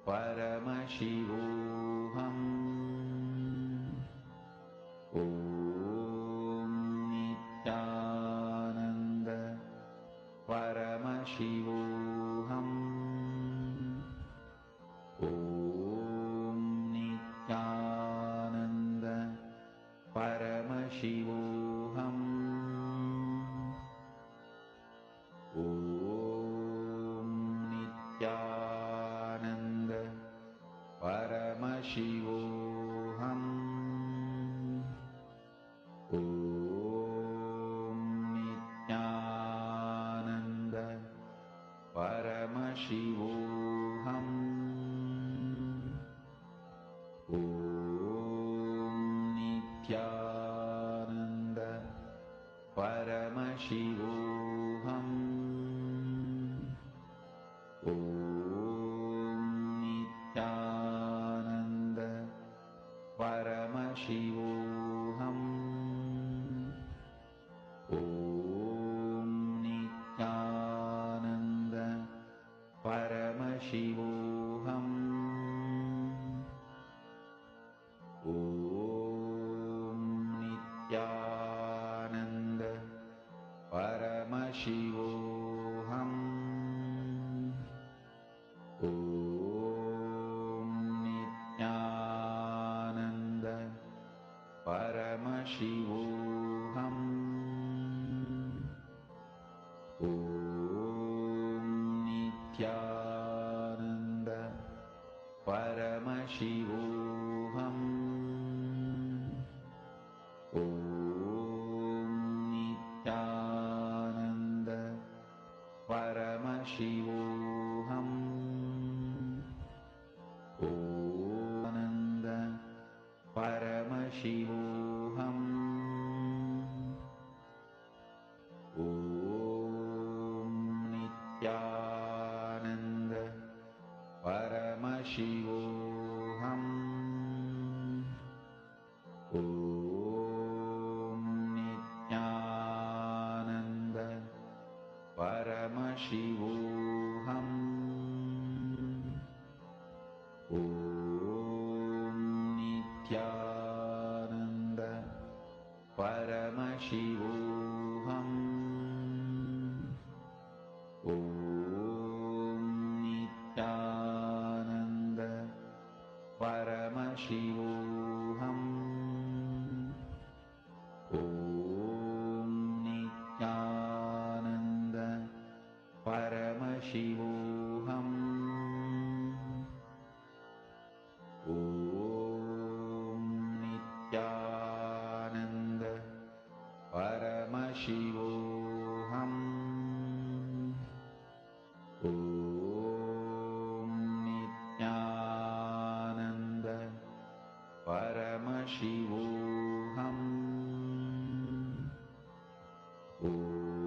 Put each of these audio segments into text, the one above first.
Paramashivoham Om Nityananda Paramashivoham Om Nityananda Paramashivoham Om Nityananda Paramashivoham Om Nityananda Paramashivoham Om Nityananda Paramashivoham Om Nityananda Paramashivoham Om Nityananda Paramashivoham Om Nityananda Paramashivoham Om Nityananda Paramashivoham Om Nityananda Paramashivoham Om Nityananda Paramashivoham Om Nanda Paramashivoham Om Nityananda Paramashivoham Om Nityananda Paramashivoham Om Nityananda Paramashivoham Om Nityananda Paramashivoham Om Nityananda Paramashivoham Om Nityananda Paramashivoham Om Nityananda Paramashivoham Om Nityananda Paramashivoham Om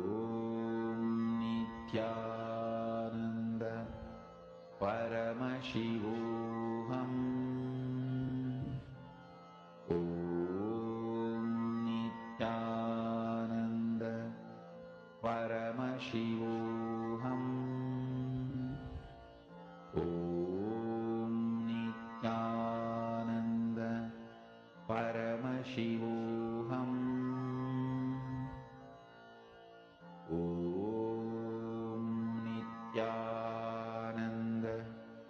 Nityananda Paramashivoham Om Nityananda Paramashivoham Om Nityananda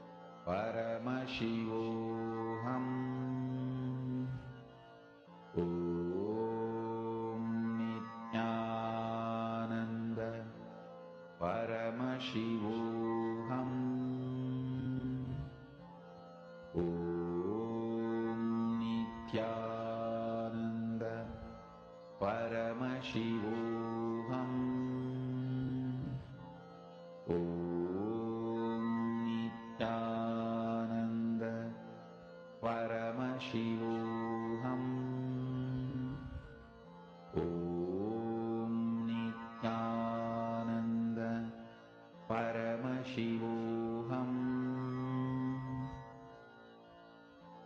Paramashivoham Om Nityananda Paramashivoham Om Nityananda Paramashivoham Om Nityananda Paramashivoham Om Nityananda Paramashivoham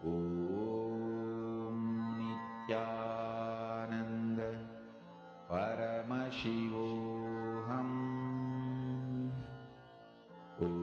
Om Nityananda Paramashivoham Om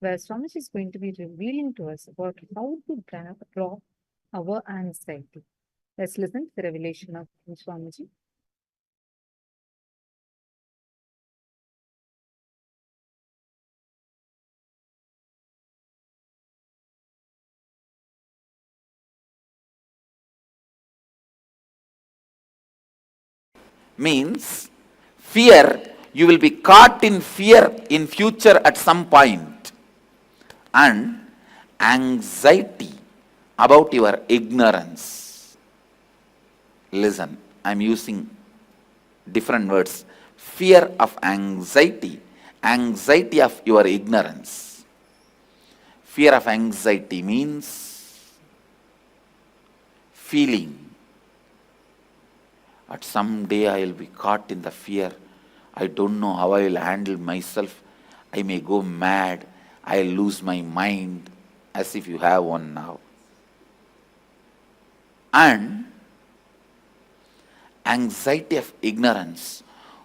where Swamiji is going to be revealing to us about how to drop our anxiety. Let's listen to the revelation of Swamiji. Means fear, you will be caught in fear in future at some point, and anxiety about your ignorance. Listen, I'm using different words. Fear of anxiety, anxiety of your ignorance. Fear of anxiety means feeling at some day I will be caught in the fear. I don't know how I will handle myself. I may go mad. I'll lose my mind, as if you have one now. And anxiety of ignorance.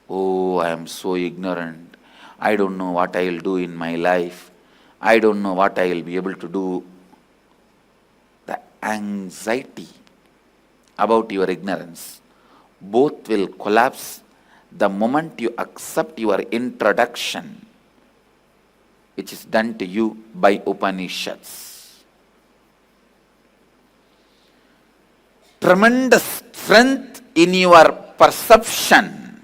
Oh, I am so ignorant. I don't know what I will do in my life. I don't know what I will be able to do. The anxiety about your ignorance, both will collapse the moment you accept your introduction, which is done to you by Upanishads. Tremendous strength in your perception,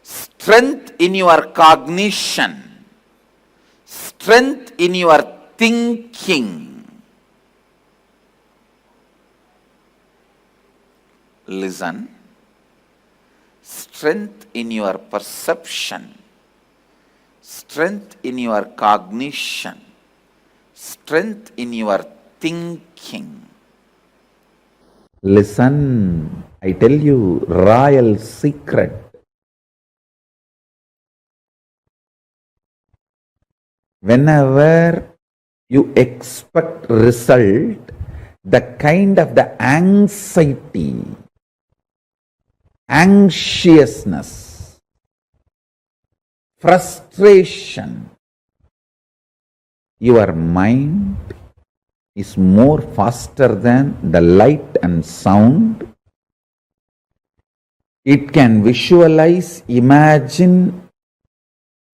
strength in your cognition, strength in your thinking. Listen. Strength in your perception, strength in your cognition, strength in your thinking. Listen, I tell you, royal secret. Whenever you expect result, the kind of the anxiety, anxiousness, frustration, your mind is more faster than the light and sound. It can visualize, imagine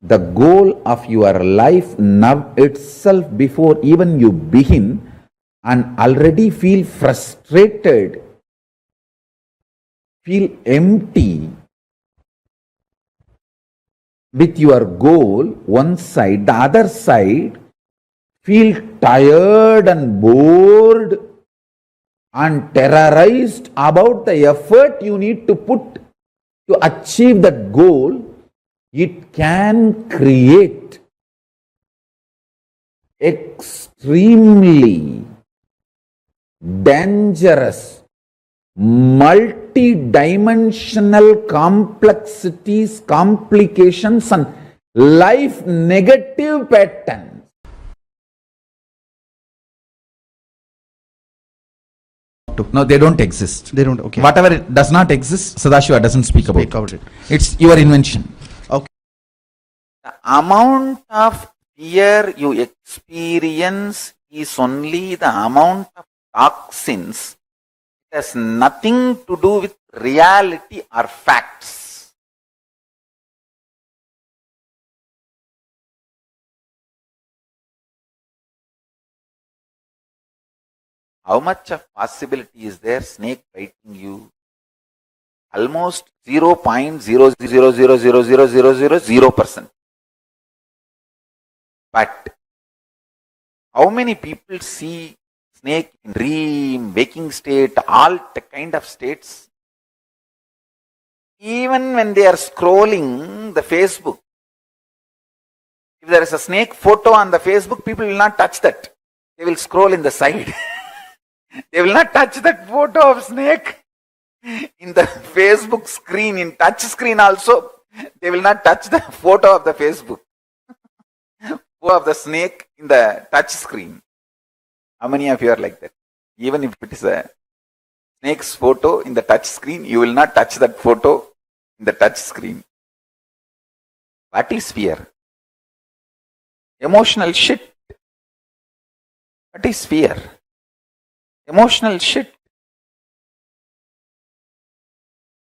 the goal of your life now itself before even you begin, and already feel frustrated, feel empty with your goal, one side. The other side, feel tired and bored and terrorized about the effort you need to put to achieve that goal. It can create extremely dangerous, multi-dimensional complexities, complications, and life negative patterns. No, they don't exist. They don't, okay. Whatever it does not exist, Sadashiva doesn't speak about it. It's your invention. Okay. The amount of fear you experience is only the amount of toxins. It has nothing to do with reality or facts. How much of possibility is there snake biting you? Almost 0.000000000%. But how many people see snake in dream, waking state, all the kind of states? Even when they are scrolling the Facebook, if there is a snake photo on the Facebook, people will not touch that. They will scroll in the side. They will not touch that photo of snake in the Facebook screen, in touch screen also. They will not touch the photo of the Facebook. Photo of the snake in the touch screen. How many of you are like that? Even if it is a snake's photo in the touch screen, you will not touch that photo in the touch screen. What is fear? Emotional shit. What is fear? Emotional shit.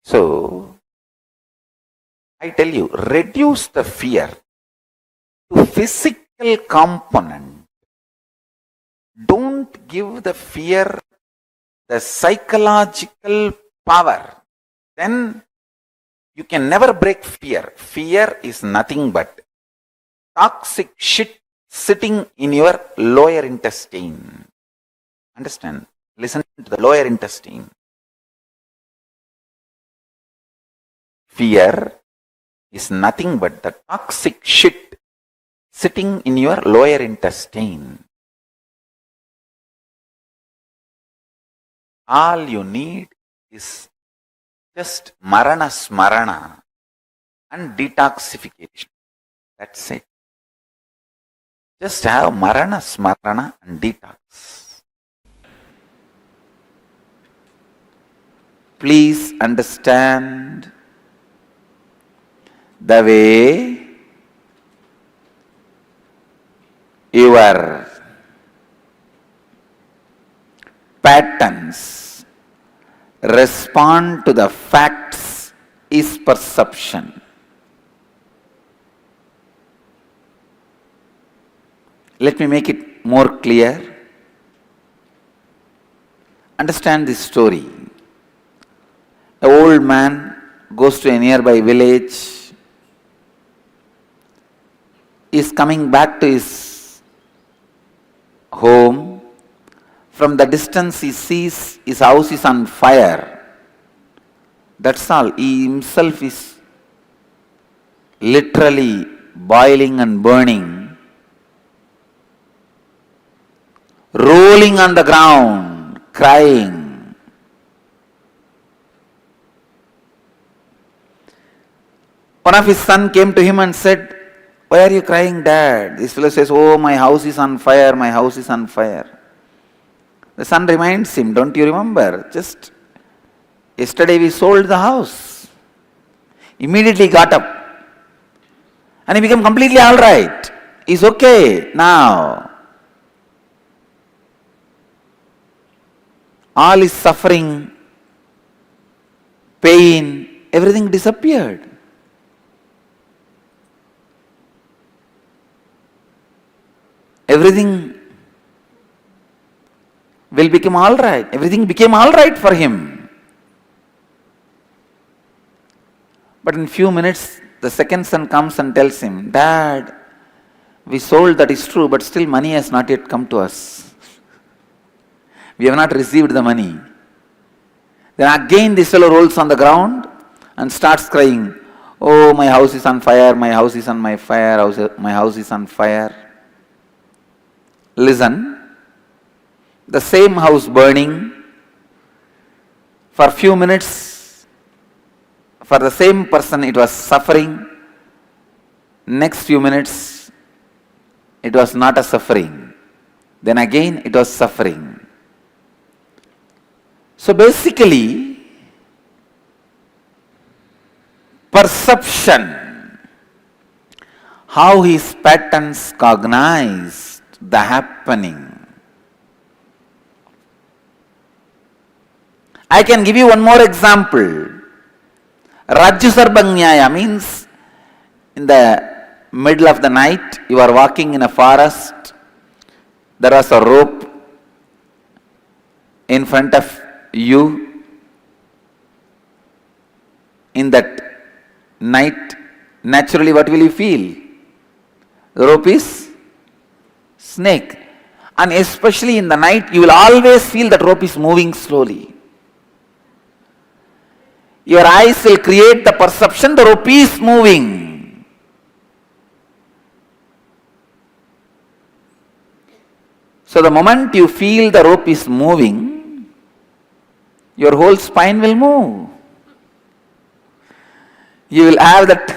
So, I tell you, reduce the fear to physical component. Don't give the fear the psychological power. Then you can never break fear. Fear is nothing but toxic shit sitting in your lower intestine. Understand? Listen to the lower intestine. Fear is nothing but the toxic shit sitting in your lower intestine. All you need is just marana smarana and detoxification. That's it. Just have marana smarana and detox. Please understand the way your patterns respond to the facts is perception. Let me make it more clear. Understand this story. An old man goes to a nearby village, is coming back to his home. From the distance he sees his house is on fire. That's all. He himself is literally boiling and burning, rolling on the ground, crying. One of his sons came to him and said, "Why are you crying, Dad?" This fellow says, "Oh, my house is on fire, my house is on fire." The son reminds him, "Don't you remember? Just yesterday we sold the house." Immediately got up and he became completely alright. He's okay now. All his suffering, pain, everything disappeared. Everything will become all right. Everything became all right for him. But in few minutes, the second son comes and tells him, "Dad, we sold, that is true, but still money has not yet come to us. We have not received the money." Then again this fellow rolls on the ground and starts crying, "Oh, my house is on fire, my house is on my fire, my house is on fire." Listen. The same house burning for few minutes, for the same person it was suffering. Next few minutes it was not a suffering. Then again it was suffering. So basically, perception, how his patterns cognized the happening. I can give you one more example. Rajyasarbhanyaya means in the middle of the night, you are walking in a forest, there was a rope in front of you. In that night, naturally what will you feel? The rope is snake. And especially in the night, you will always feel that rope is moving slowly. Your eyes will create the perception the rope is moving. So the moment you feel the rope is moving, your whole spine will move. You will have that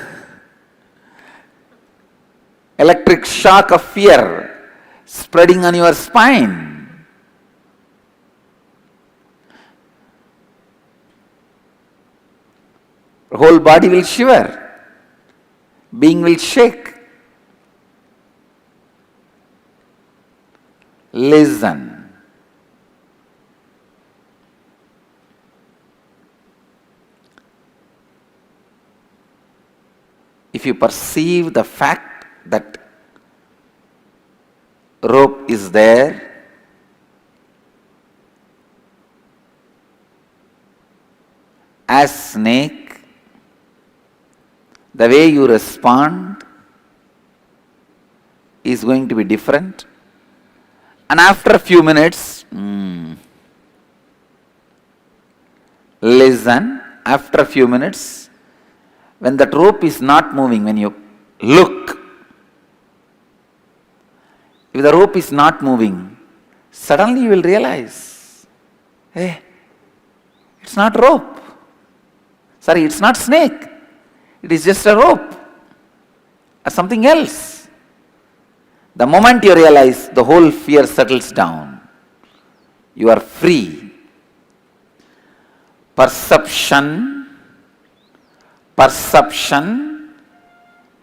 electric shock of fear spreading on your spine. The whole body will shiver. Being will shake. listen. If you perceive the fact that rope is there, as snake, the way you respond is going to be different. And after a few minutes, listen. After a few minutes, when that rope is not moving, when you look, if the rope is not moving, suddenly you will realize, hey, it's not rope. Sorry, it's not snake. It is just a rope or something else. The moment you realize, the whole fear settles down. You are free. Perception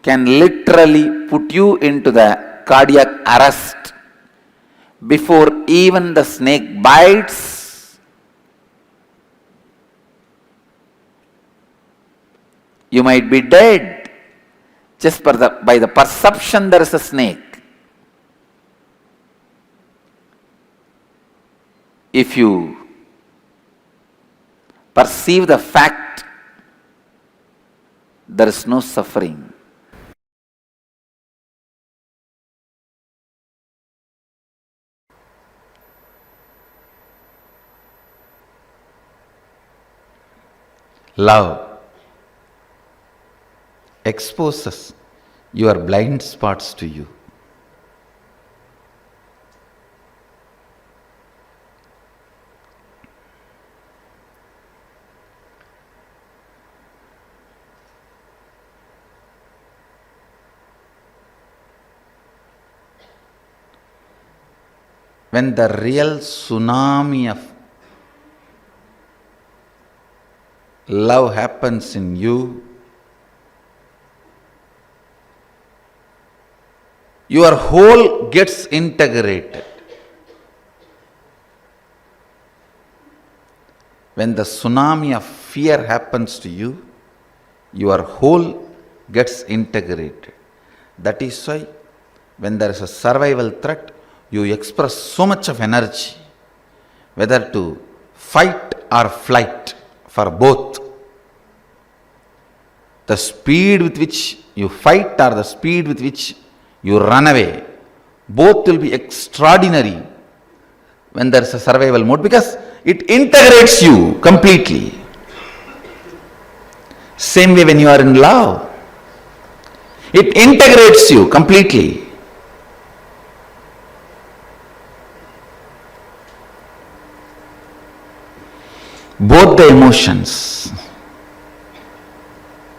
can literally put you into the cardiac arrest before even the snake bites. You might be dead just by the perception there is a snake. If you perceive the fact, there is no suffering. Love exposes your blind spots to you. When the real tsunami of love happens in you, your whole gets integrated. When the tsunami of fear happens to you, your whole gets integrated. That is why when there is a survival threat, you express so much of energy, whether to fight or flight, for both. The speed with which you fight or the speed with which you run away, both will be extraordinary when there is a survival mode, because it integrates you completely. Same way when you are in love, it integrates you completely. Both the emotions,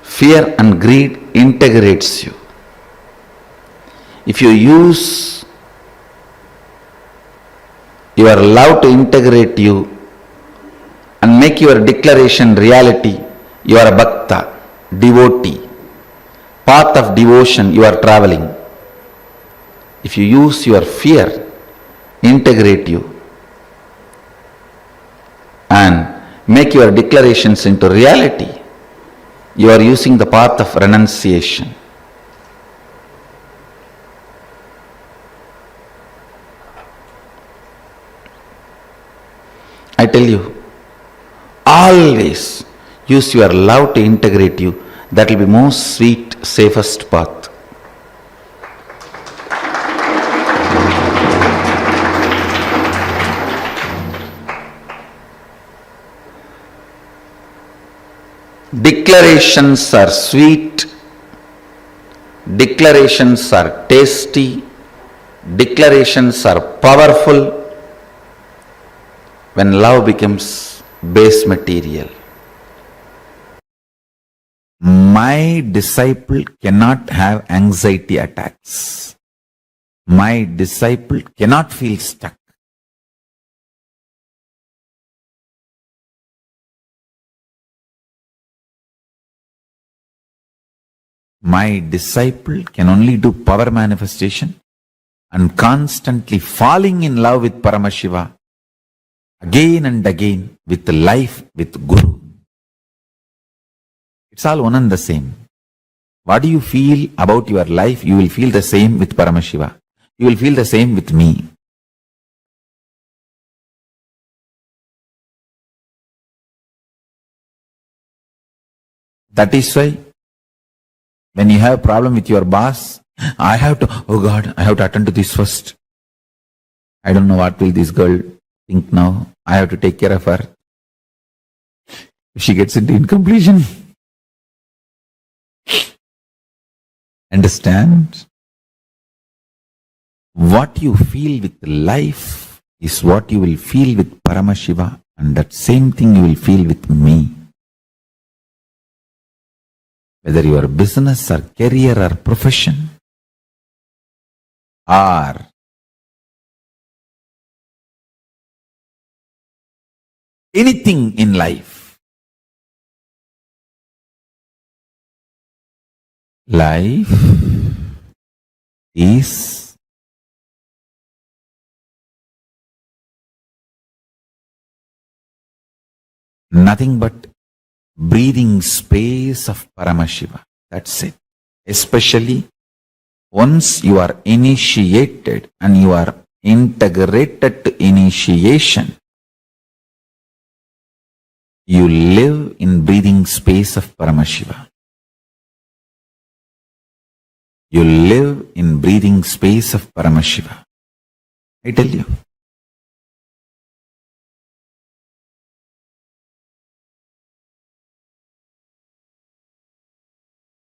fear and greed, integrates you. If you use your love to integrate you and make your declaration reality, you are a bhakta, devotee, path of devotion you are traveling. If you use your fear, integrate you, and make your declarations into reality, you are using the path of renunciation. I tell you, always use your love to integrate you. That will be most sweet, safest path. Declarations are sweet, declarations are tasty, declarations are powerful when love becomes base material. My disciple cannot have anxiety attacks. My disciple cannot feel stuck. My disciple can only do power manifestation and constantly falling in love with Paramashiva again and again with life, with Guru. It's all one and the same. What do you feel about your life? You will feel the same with Paramashiva. You will feel the same with me. That is why when you have a problem with your boss, I have to attend to this first. I don't know what will this girl think now. I have to take care of her. If she gets into incompletion. Understand? What you feel with life is what you will feel with Paramashiva, and that same thing you will feel with me. Whether your business or career or profession or anything in life. Life is nothing but breathing space of Paramashiva. That's it. Especially once you are initiated and you are integrated to initiation, you live in breathing space of Paramashiva. You live in breathing space of Paramashiva. I tell you.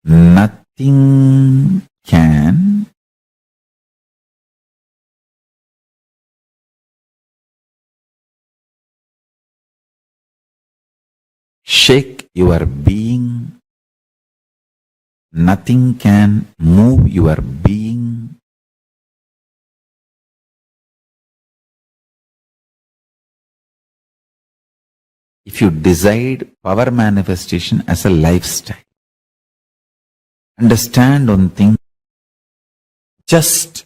Nothing can shake your being. Nothing can move your being. If you decide power manifestation as a lifestyle, understand one thing. Just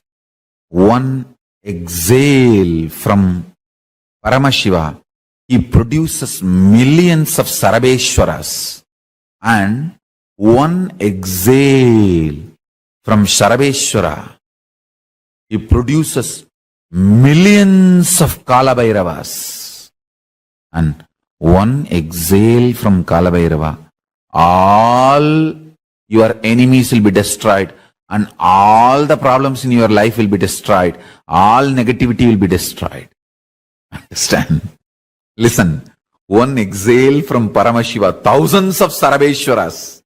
one exhale from Paramashiva, he produces millions of Sarabeshwaras, and one exhale from Sarabeshwara, he produces millions of Kalabhairavas, and one exhale from Kalabhairava, all your enemies will be destroyed, and all the problems in your life will be destroyed. All negativity will be destroyed. Understand? Listen. One exhale from Paramashiva, thousands of Sarabeshwaras.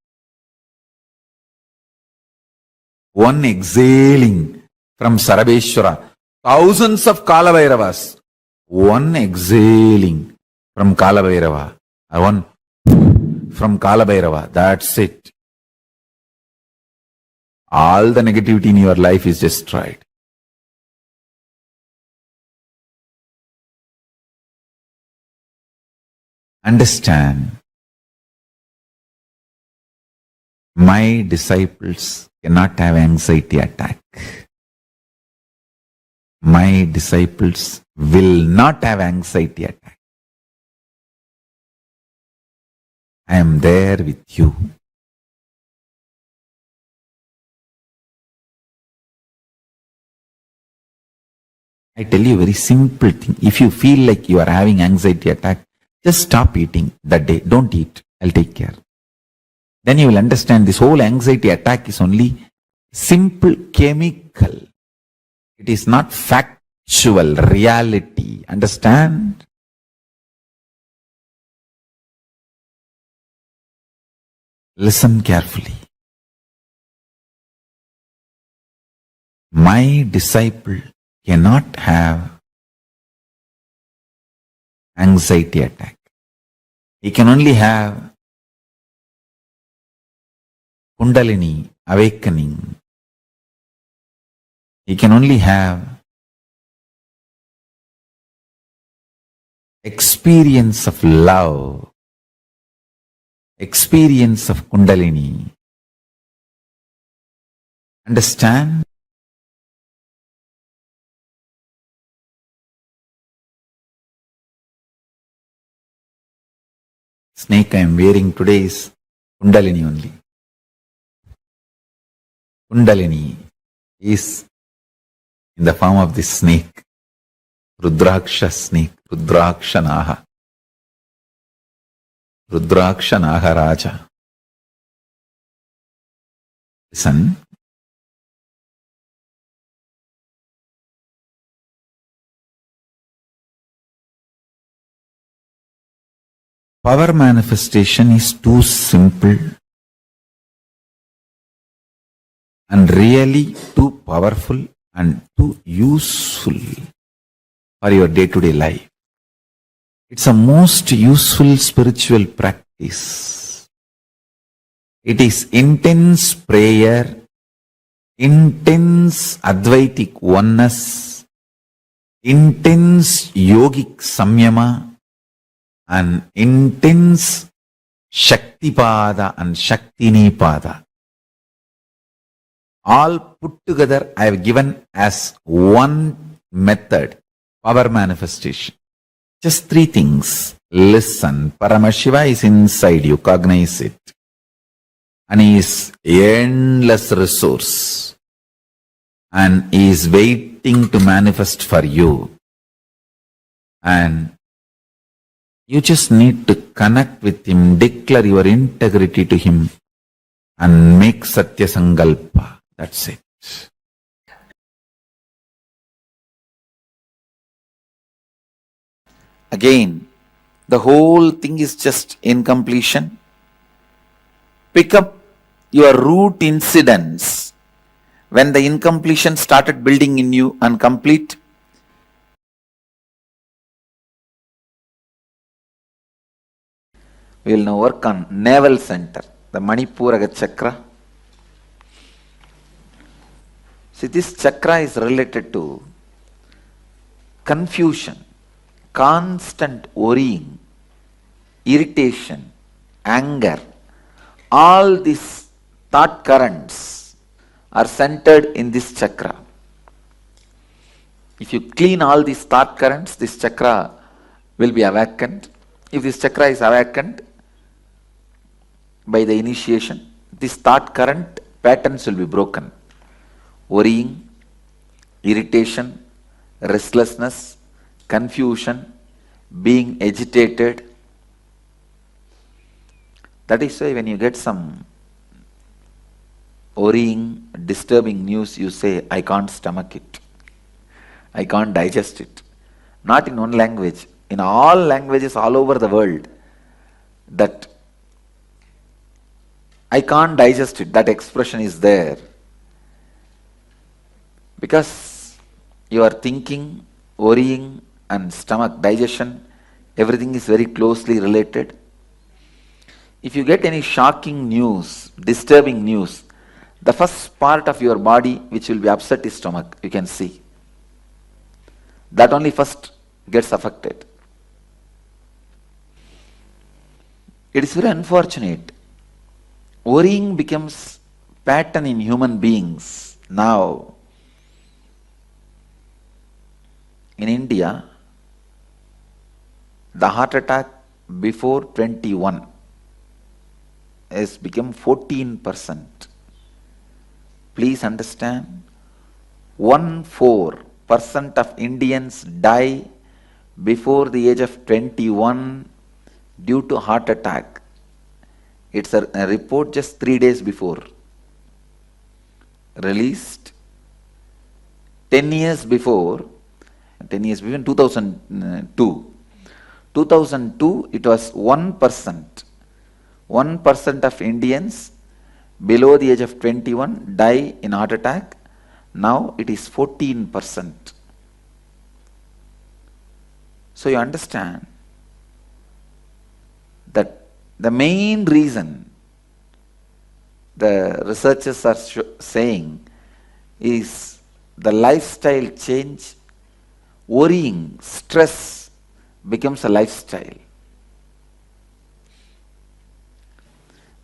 One exhaling from Sarabeshwara, thousands of Kalabhairavas. One exhaling from Kalabhairava, one from Kalabhairava. That's it. All the negativity in your life is destroyed. Understand, my disciples cannot have anxiety attack. My disciples will not have anxiety attack. I am there with you. I tell you a very simple thing. If you feel like you are having anxiety attack, just stop eating that day. Don't eat. I'll take care. Then you will understand this whole anxiety attack is only simple chemical. It is not factual reality. Understand? Listen carefully. My disciple cannot have anxiety attack. He can only have Kundalini awakening. He can only have experience of love, experience of Kundalini. Understand? Snake I am wearing today is Kundalini only. Kundalini is in the form of this snake, Rudraksha snake, Rudraksha Naha, Rudraksha Naha Raja. Listen. Power manifestation is too simple and really too powerful and too useful for your day-to-day life. It's a most useful spiritual practice. It is intense prayer, intense Advaitic oneness, intense yogic samyama, and intense Shaktipada and Shaktinipada. All put together I have given as one method, power manifestation. Just three things. Listen, Paramashiva is inside you, cognize it. And he is endless resource. And he is waiting to manifest for you. And you just need to connect with him, declare your integrity to him, and make Satya Sankalpa. That's it. Again, the whole thing is just incompletion. Pick up your root incidents when the incompletion started building in you and complete. We will now work on navel center, the Manipura chakra. See, this chakra is related to confusion, constant worrying, irritation, anger. All these thought currents are centered in this chakra. If you clean all these thought currents, this chakra will be awakened. If this chakra is awakened by the initiation, this thought current patterns will be broken. Worrying, irritation, restlessness, confusion, being agitated. That is why when you get some worrying, disturbing news, you say, I can't stomach it. I can't digest it. Not in one language. In all languages all over the world, that I can't digest it, that expression is there. Because you are thinking, worrying, and stomach digestion, everything is very closely related. If you get any shocking news, disturbing news, the first part of your body which will be upset is stomach, you can see. That only first gets affected. It is very unfortunate. Worrying becomes pattern in human beings now. In India, the heart attack before 21 has become 14%. Please understand, 14% of Indians die before the age of 21 due to heart attack. It's a report just 3 days before released. 10 years before, in 2002. 2002, it was 1%. 1% of Indians below the age of 21 die in heart attack. Now it is 14%. So you understand that the main reason the researchers are saying is the lifestyle change. Worrying, stress becomes a lifestyle.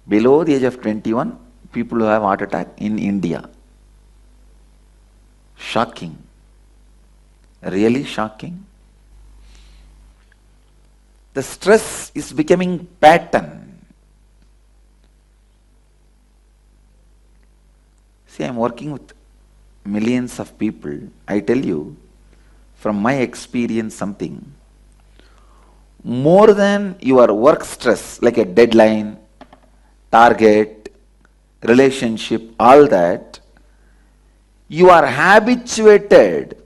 Below the age of 21, people who have heart attack in India. Shocking. Really shocking. the stress is becoming pattern. See, I'm working with millions of people. I tell you, from my experience, something more than your work stress, like a deadline, target, relationship, all that, you are habituated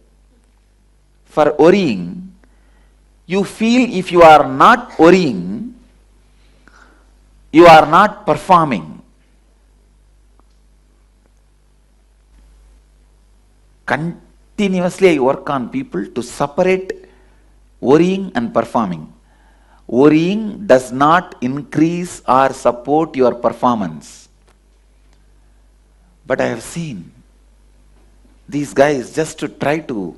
for worrying. You feel if you are not worrying, you are not performing. Continuously I work on people to separate worrying and performing. Worrying does not increase or support your performance. But I have seen these guys, just to try to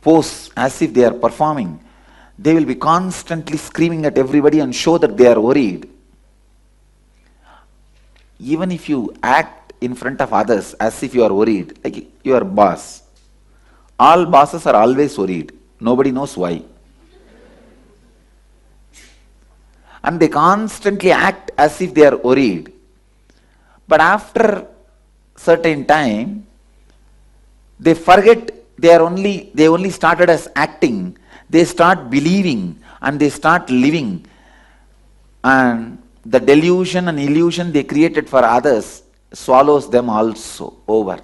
pose as if they are performing, they will be constantly screaming at everybody and show that they are worried. Even if you act in front of others as if you are worried, like your boss, all bosses are always worried. Nobody knows why. And they constantly act as if they are worried. But after certain time, they forget they only started as acting. They start believing and they start living. And the delusion and illusion they created for others swallows them also over.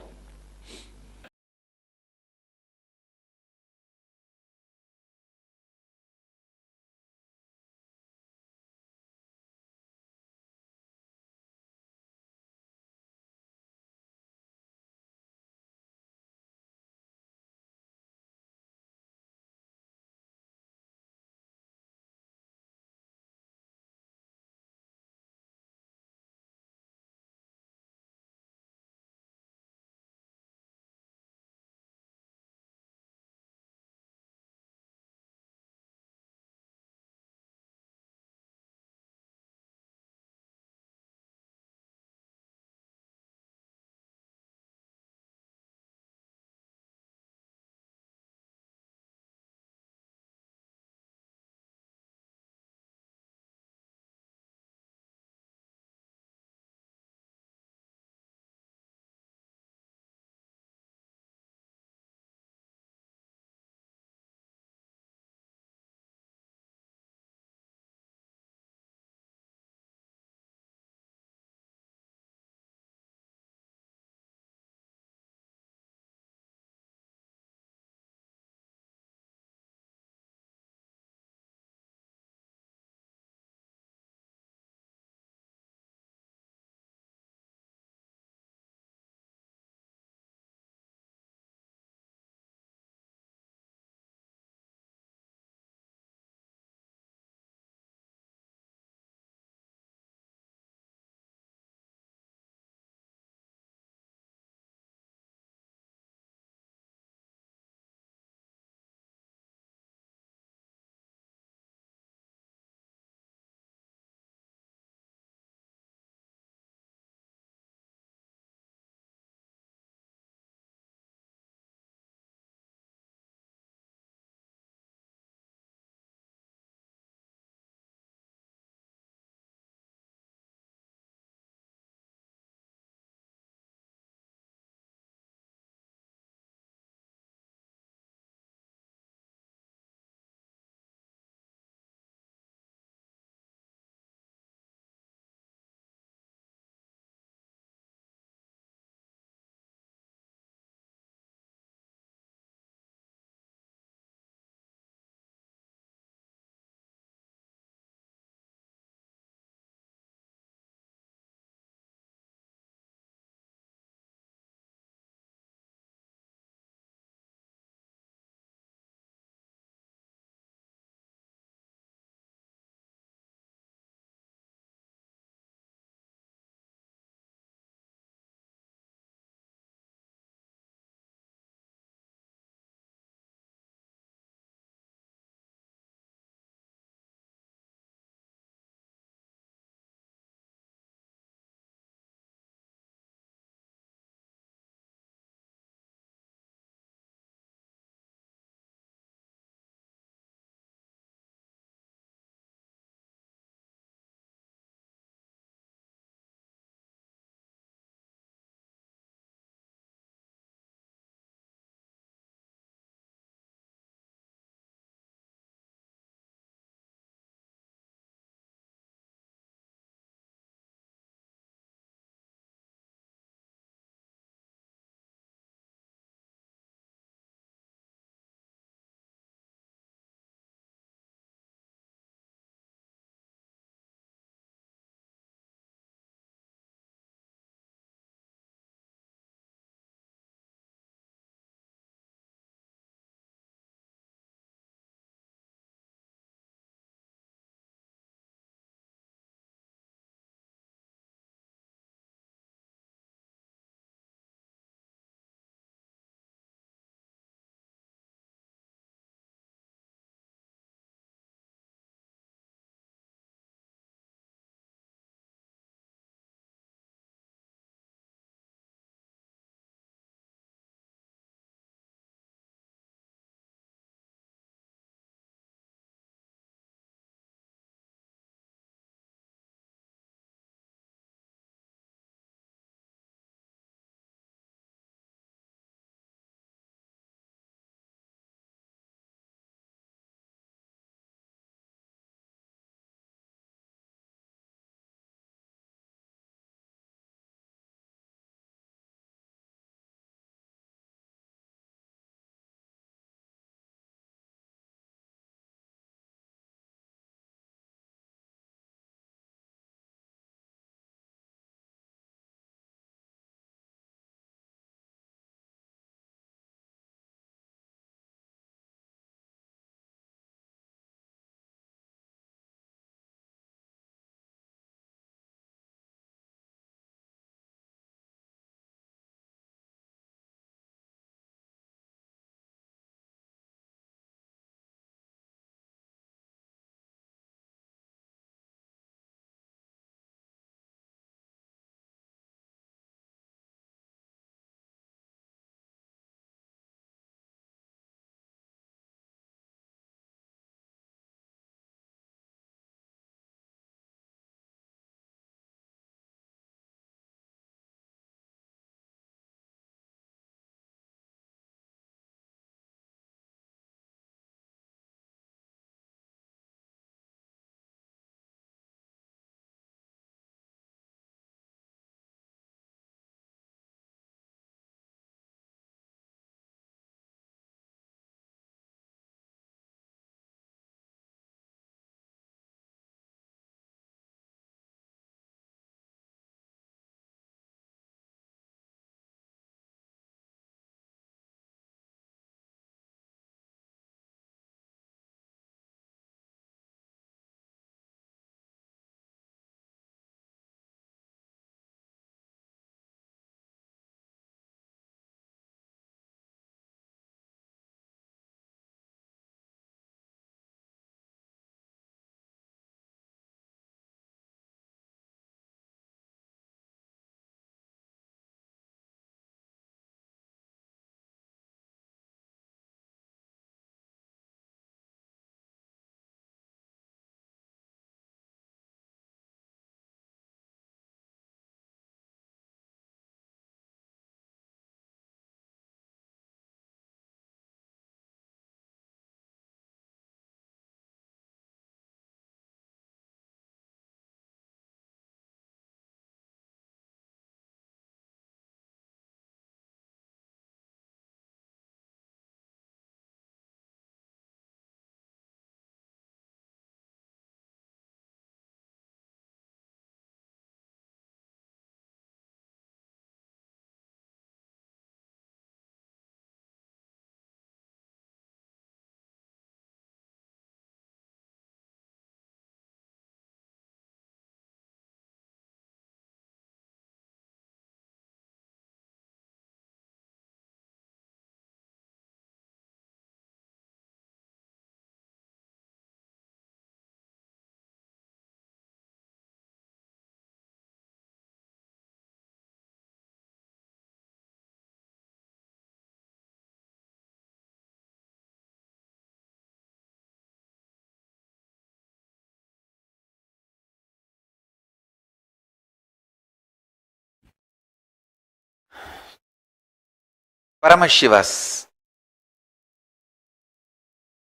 Paramashiva's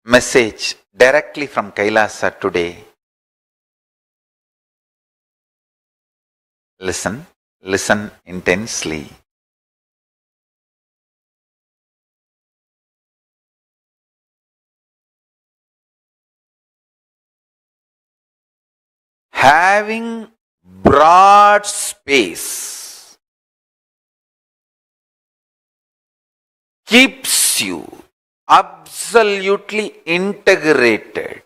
message directly from Kailasa today. Listen, listen intensely. Having broad space keeps you absolutely integrated.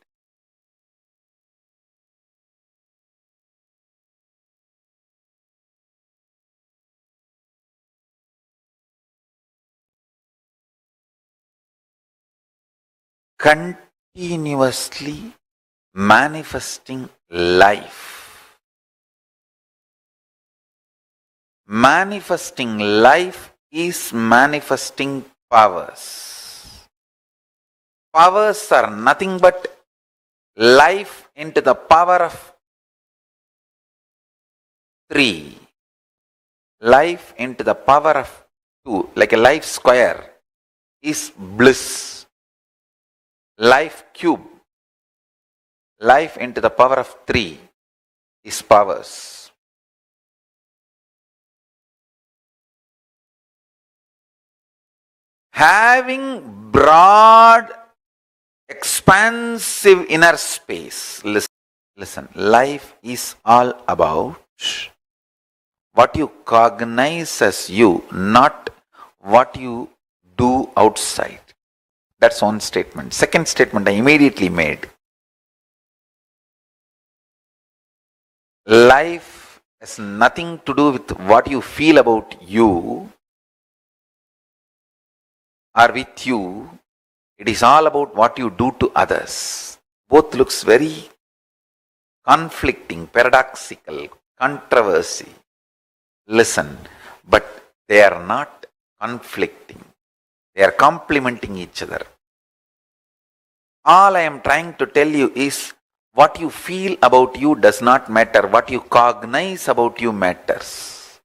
Continuously manifesting life. Manifesting life is manifesting powers. Powers are nothing but life into the power of 3. Life into the power of 2, like a life square, is bliss. Life cube, life into the power of 3 is powers. Having broad, expansive inner space. Listen, life is all about what you cognize as you, not what you do outside. That's one statement. Second statement I immediately made. Life has nothing to do with what you feel about you or with you. It is all about what you do to others. Both looks very conflicting, paradoxical, controversy. Listen, but they are not conflicting. They are complementing each other. All I am trying to tell you is what you feel about you does not matter. What you cognize about you matters.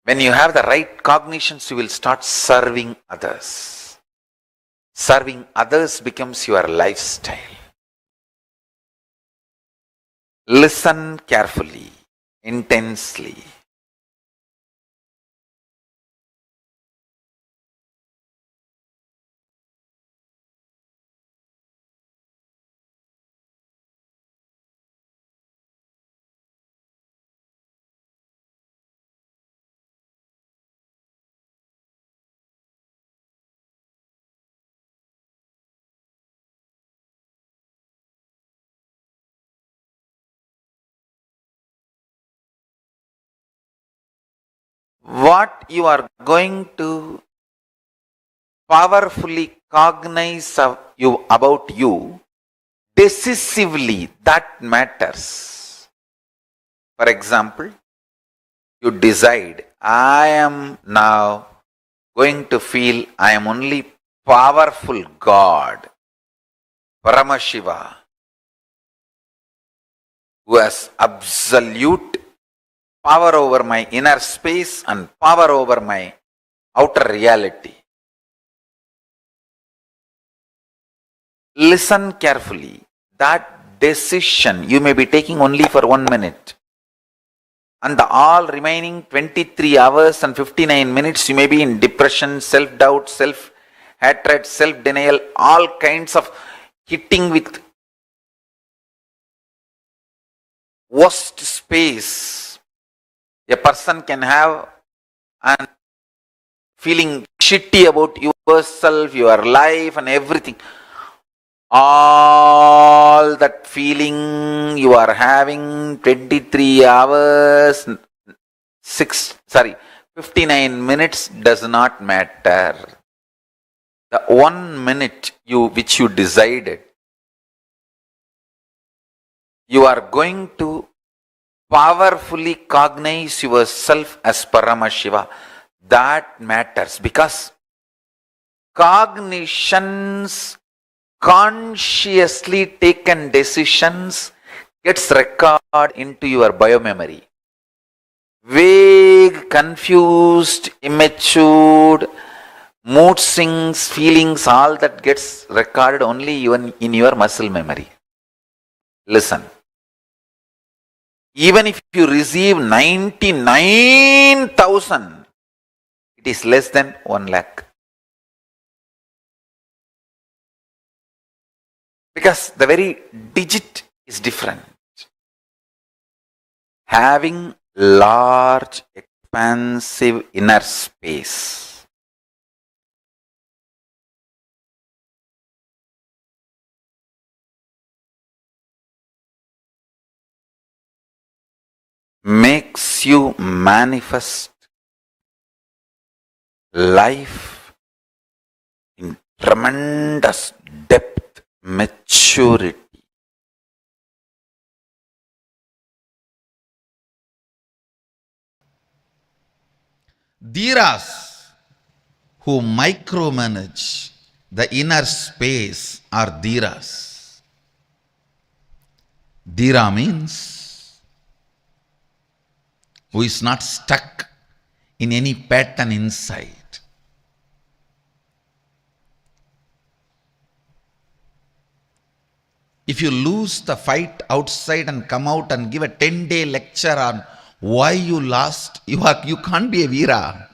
When you have the right cognitions, you will start serving others. Serving others becomes your lifestyle. Listen carefully, intensely. What you are going to powerfully cognize about you, decisively, that matters. For example, you decide, I am now going to feel I am only powerful God, Paramashiva, who has absolute power over my inner space and power over my outer reality. Listen carefully. That decision you may be taking only for 1 minute. And the all remaining 23 hours and 59 minutes you may be in depression, self-doubt, self-hatred, self-denial, all kinds of hitting with worst space a person can have, and feeling shitty about yourself, your life and everything. All that feeling you are having 23 hours, 59 minutes does not matter. The 1 minute which you decided, you are going to powerfully cognize yourself as Paramashiva. That matters because cognitions, consciously taken decisions gets recorded into your biomemory. vague, confused, immature, mood swings, feelings, all that gets recorded only even in your muscle memory. Listen. Even if you receive 99,000, it is less than 1 lakh. Because the very digit is different. Having large, expansive inner space makes you manifest life in tremendous depth, maturity. Dhiras who micromanage the inner space are dhiras. Dhira means who is not stuck in any pattern inside. If you lose the fight outside and come out and give a 10-day lecture on why you lost, you can't be a Veera.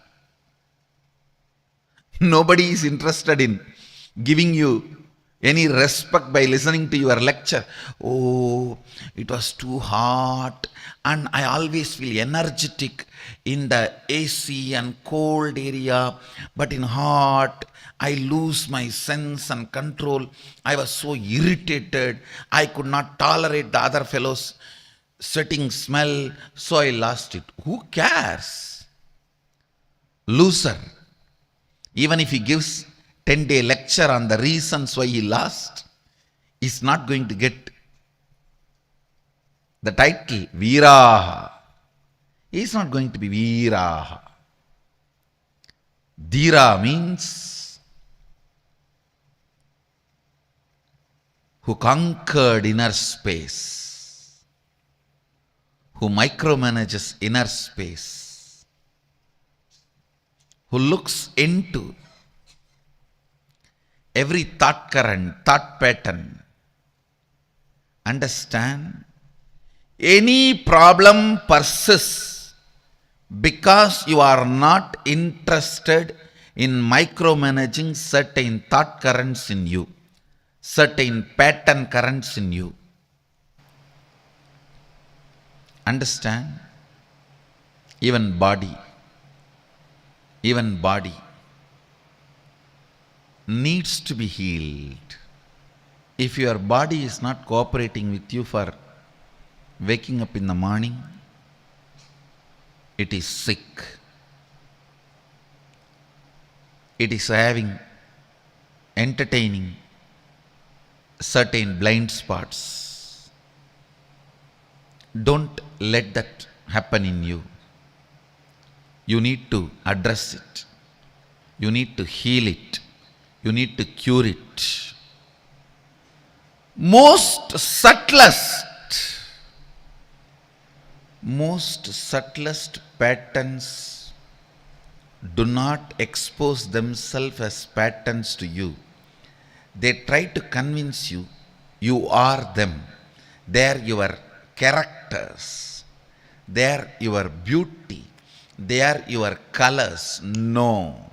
Nobody is interested in giving you any respect by listening to your lecture. Oh, it was too hot and I always feel energetic in the AC and cold area, but in hot I lose my sense and control. I was so irritated. I could not tolerate the other fellow's sweating smell, so I lost it. Who cares? Loser. Even if he gives 10-day lecture on the reasons why he lost, he's not going to get the title Veeraha. He's not going to be Veeraha. Dhira means who conquered inner space, who micromanages inner space, who looks into every thought current, thought pattern. Understand? Any problem persists because you are not interested in micromanaging certain thought currents in you, certain pattern currents in you. Understand? Even body needs to be healed. If your body is not cooperating with you for waking up in the morning, it is sick. It is entertaining certain blind spots. Don't let that happen in you. You need to address it. You need to heal it. You need to cure it. Most subtlest patterns do not expose themselves as patterns to you. They try to convince you, you are them. They are your characters. They are your beauty. They are your colors. No.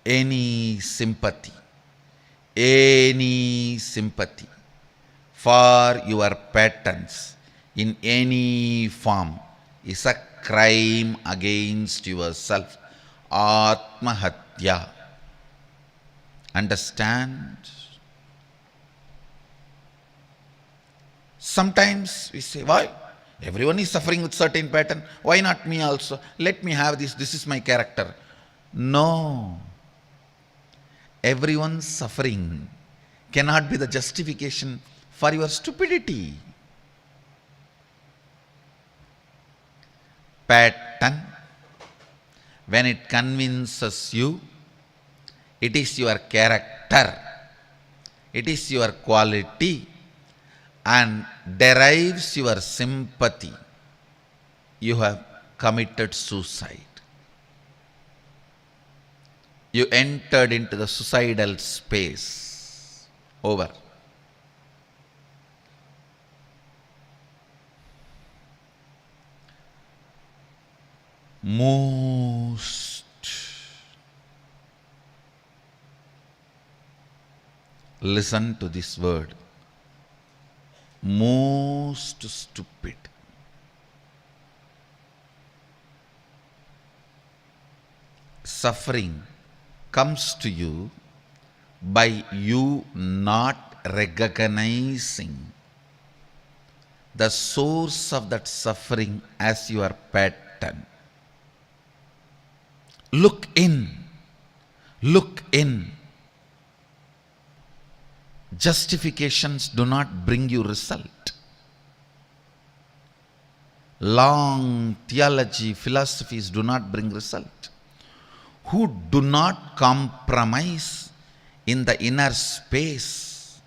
Any sympathy for your patterns in any form is a crime against yourself. Atmahatya. Understand? Sometimes we say, why? Everyone is suffering with certain pattern. Why not me also? Let me have this. This is my character. No. Everyone's suffering cannot be the justification for your stupidity. Pattern, when it convinces you, it is your character. It is your quality. and derives your sympathy, you have committed suicide. You entered into the suicidal space. Over. Most, listen to this word, most stupid. Suffering comes to you by you not recognizing the source of that suffering as your pattern. Look in. Look in. Justifications do not bring you result. Long theology, philosophies do not bring result. Who do not compromise in the inner space,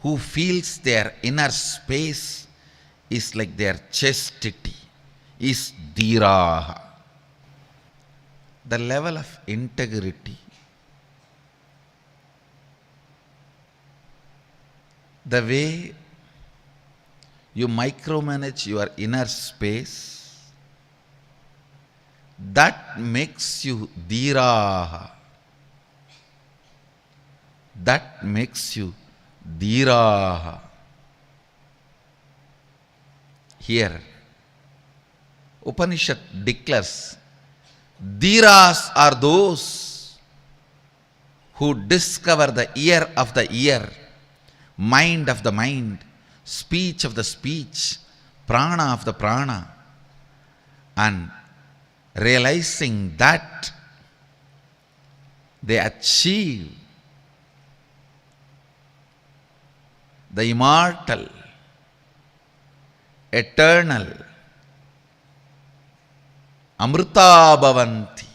who feels their inner space is like their chastity, is dhiraha. The level of integrity, the way you micromanage your inner space, that makes you dhiraha. That makes you dhiraha. Here, Upanishad declares, dhiras are those who discover the ear of the ear, mind of the mind, speech of the speech, prana of the prana, and realizing that they achieve the immortal, eternal, amrita bhavanti.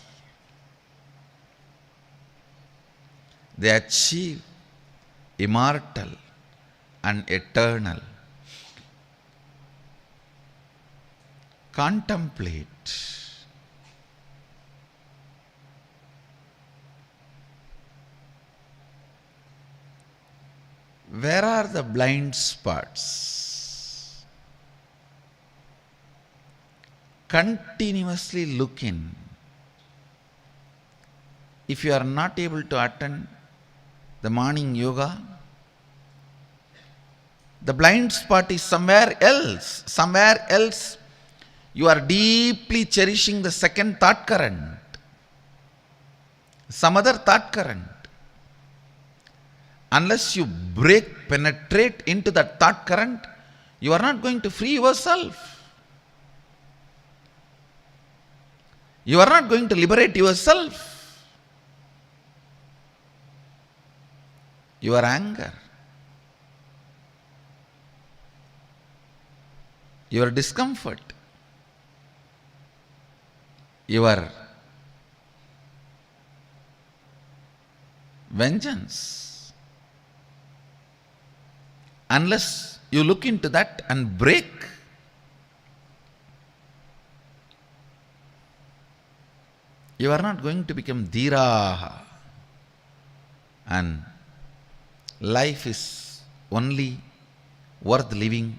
They achieve immortal and eternal. Contemplate. Where are the blind spots? Continuously look in. If you are not able to attend the morning yoga, the blind spot is somewhere else. Somewhere else you are deeply cherishing the second thought current, some other thought current. Unless you penetrate into that thought current, you are not going to free yourself. You are not going to liberate yourself. Your anger, your discomfort, your vengeance, unless you look into that and break, you are not going to become dhiraha. And life is only worth living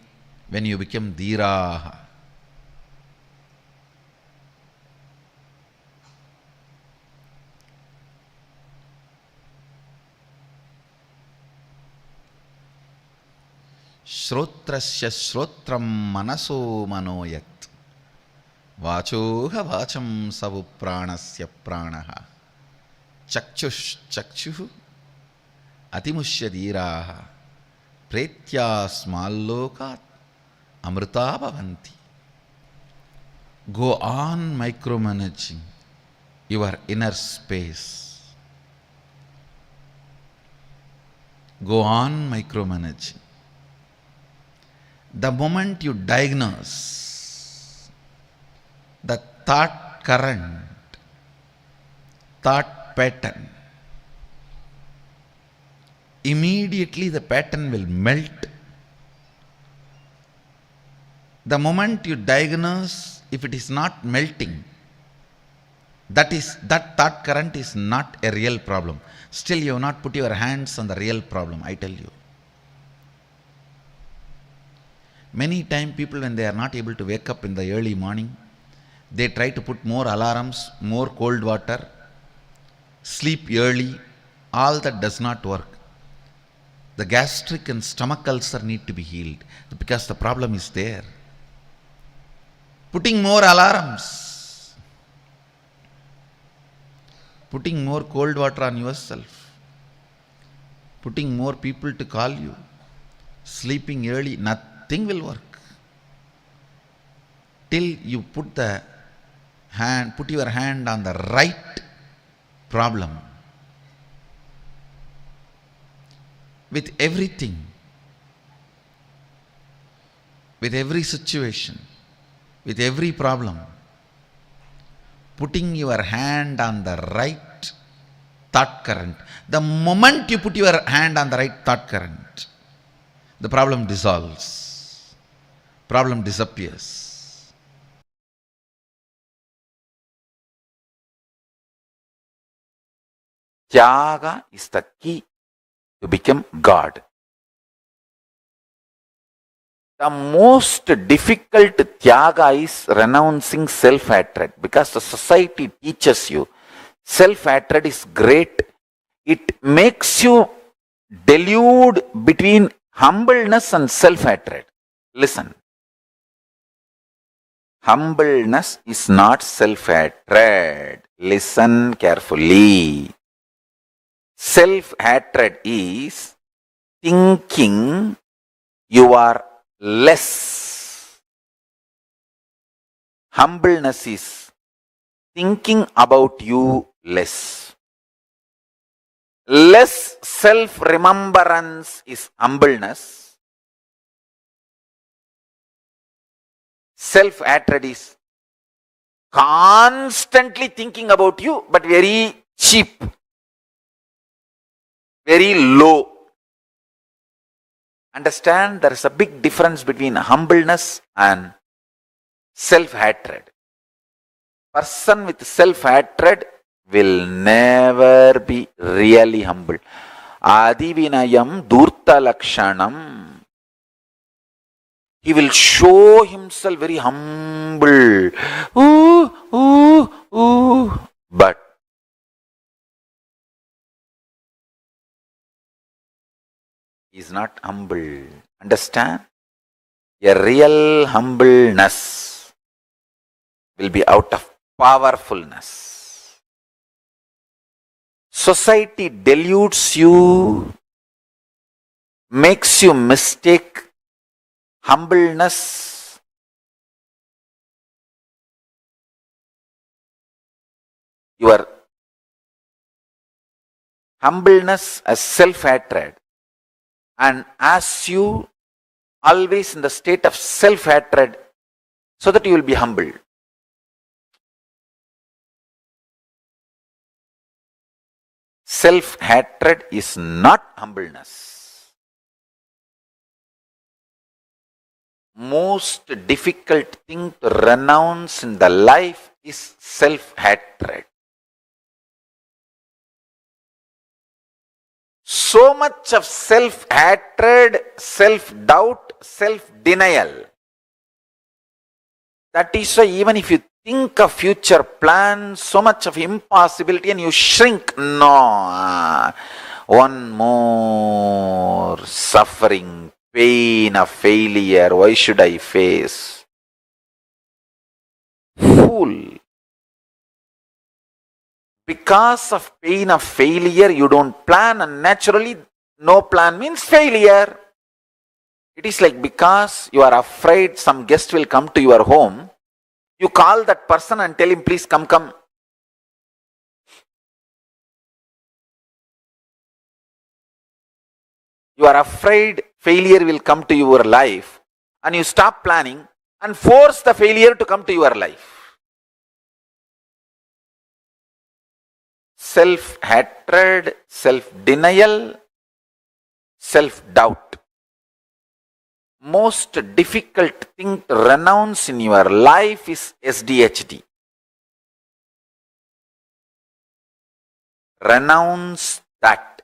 when you become dhiraha. Shrotrasya shrotram manaso manoyat vachoha vacham savu pranasya pranaha chakchush chakshuhu atimushya dhiraha pretya smallokat amrita bhavanti. Go on micromanaging your inner space. Go on micromanaging. The moment you diagnose the thought current, thought pattern, immediately the pattern will melt. The moment you diagnose, if it is not melting, that thought current is not a real problem. Still you have not put your hands on the real problem, I tell you. Many times people, when they are not able to wake up in the early morning, they try to put more alarms, more cold water, sleep early. All that does not work. The gastric and stomach ulcer need to be healed because the problem is there. Putting more alarms, putting more cold water on yourself, putting more people to call you, sleeping early, nothing will work. Till you put your hand on the right problem. With everything, with every situation, with every problem, putting your hand on the right thought current. The moment you put your hand on the right thought current, the problem dissolves, problem disappears. Tyaga is the key to become God. The most difficult tyaga is renouncing self-hatred, because the society teaches you self-hatred is great. It makes you delude between humbleness and self-hatred. Listen. Humbleness is not self-hatred. Listen carefully. Self-hatred is thinking you are less. Humbleness is thinking about you less. Less self-remembrance is humbleness. Self-hatred is constantly thinking about you, but very cheap, very low. Understand, there is a big difference between humbleness and self-hatred. Person with self-hatred will never be really humble. Adivinayam durta lakshanam. He will show himself very humble. But he is not humble. Understand? A real humbleness will be out of powerfulness. Society deludes you, makes you mistake humbleness your humbleness as self-hatred, and as you always in the state of self-hatred, so that you will be humble. Self-hatred is not humbleness. Most difficult thing to renounce in the life is self-hatred. So much of self-hatred, self-doubt, self-denial. That is why even if you think of future plans, so much of impossibility and you shrink. No, one more suffering, pain of failure, why should I face? Fool. Because of pain of failure, you don't plan, and naturally no plan means failure. It is like because you are afraid some guest will come to your home, you call that person and tell him, please come. You are afraid failure will come to your life, and you stop planning and force the failure to come to your life. Self-hatred, self-denial self-doubt. Most difficult thing to renounce in your life is SDHD. Renounce that.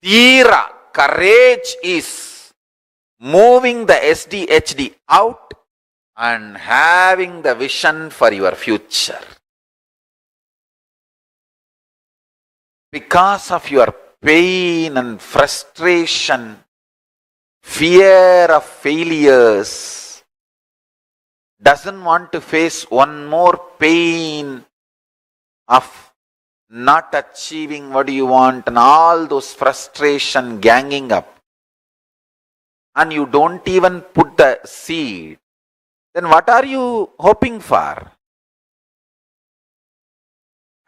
Dhira, courage is moving the SDHD out and having the vision for your future. Because of your pain and frustration, fear of failures, doesn't want to face one more pain of not achieving what you want and all those frustration ganging up, and you don't even put the seed, then what are you hoping for?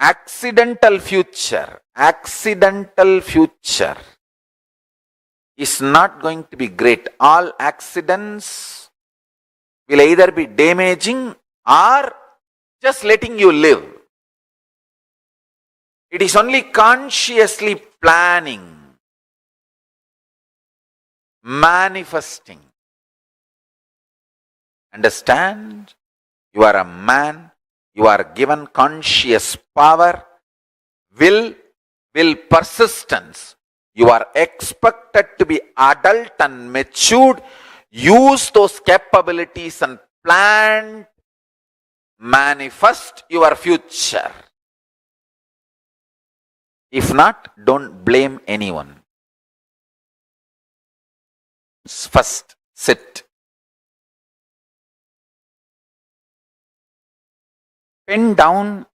Accidental future is not going to be great. All accidents will either be damaging or just letting you live. It is only consciously planning, manifesting. Understand? You are a man. You are given conscious power, will, persistence. You are expected to be adult and matured. Use those capabilities and plan, manifest your future. If not, don't blame anyone. First, sit. Pen down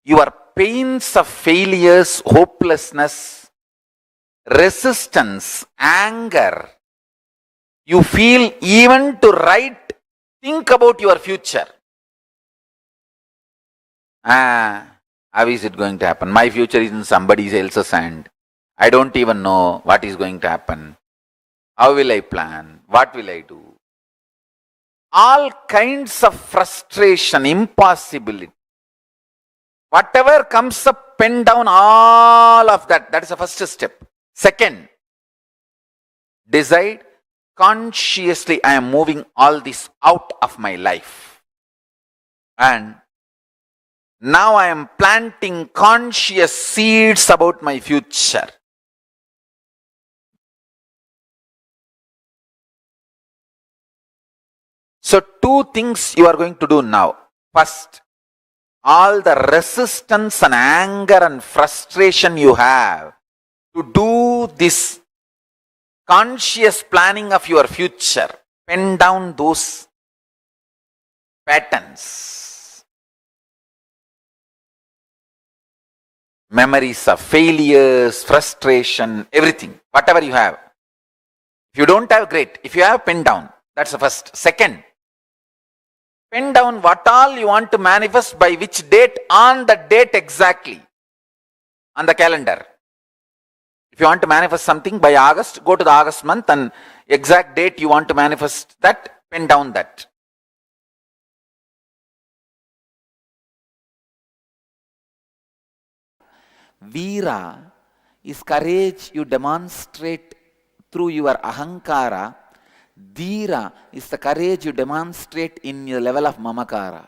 your pains of failures, hopelessness, resistance, anger. You feel even to write, think about your future. How is it going to happen? My future is in somebody else's hand. I don't even know what is going to happen. How will I plan? What will I do? All kinds of frustration, impossibility. Whatever comes up, pen down all of that. That is the first step. Second, decide consciously I am moving all this out of my life. And now I am planting conscious seeds about my future. So two things you are going to do now. First, all the resistance and anger and frustration you have to do this conscious planning of your future, pen down those patterns. Memories of failures, frustration, everything, whatever you have. If you don't have, great. If you have, pen down. That's the first. Second, pen down what all you want to manifest by which date, on the date exactly, on the calendar. If you want to manifest something by August, go to the August month and exact date you want to manifest that, pen down that. Veera is courage you demonstrate through your ahankara. Dhira is the courage you demonstrate in your level of mamakara.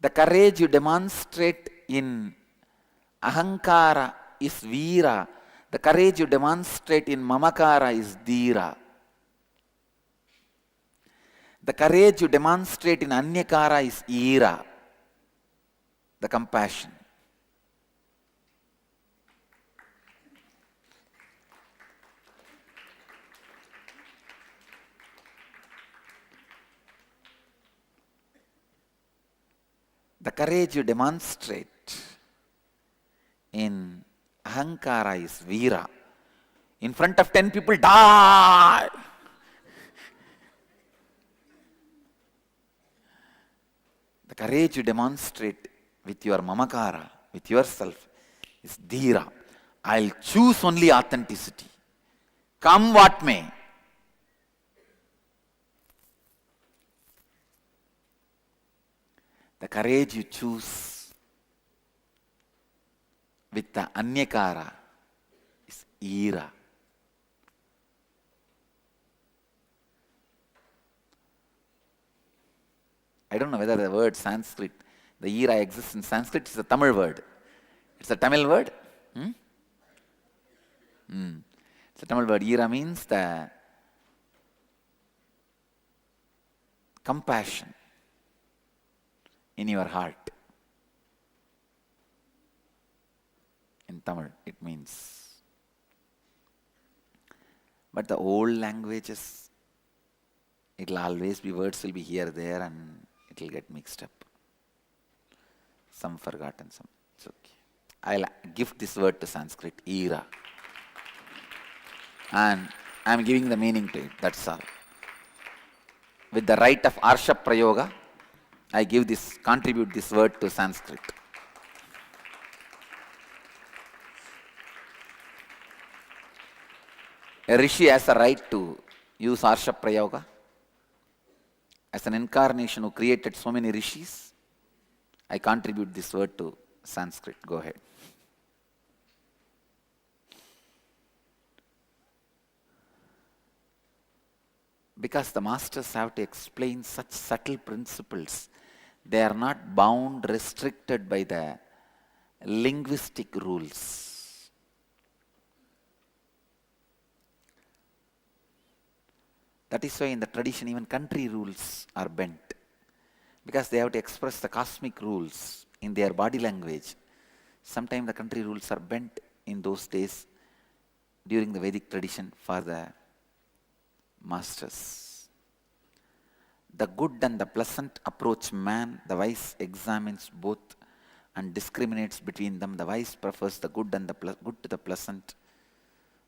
The courage you demonstrate in ahankara is veera. The courage you demonstrate in mamakara is dhira. The courage you demonstrate in anyakara is ira, the compassion. The courage you demonstrate in ahankara is veera. In front of 10 people, die! The courage you demonstrate with your mamakara, with yourself, is dhira. I'll choose only authenticity. Come what may. The courage you choose with the anyakara is ira. I don't know whether the word Sanskrit, the ira exists in Sanskrit. It's a Tamil word. It's a Tamil word. It's a Tamil word. Ira means the compassion in your heart. In Tamil, it means. But the old languages, it will always be, words will be here, there, and it will get mixed up. Some forgotten, some. It's okay. I'll give this word to Sanskrit, ira. And I'm giving the meaning to it, that's all. With the right of Arsha Prayoga, I contribute this word to Sanskrit. A rishi has a right to use Arsha Prayoga. As an incarnation who created so many rishis, I contribute this word to Sanskrit. Go ahead. Because the masters have to explain such subtle principles, they are not bound, restricted by the linguistic rules. That is why in the tradition even country rules are bent. Because they have to express the cosmic rules in their body language. Sometimes the country rules are bent in those days during the Vedic tradition for the masters. The good and the pleasant approach man. The wise examines both and discriminates between them. The wise prefers the good and the good to the pleasant,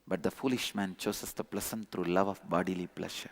but the foolish man chooses the pleasant through love of bodily pleasure.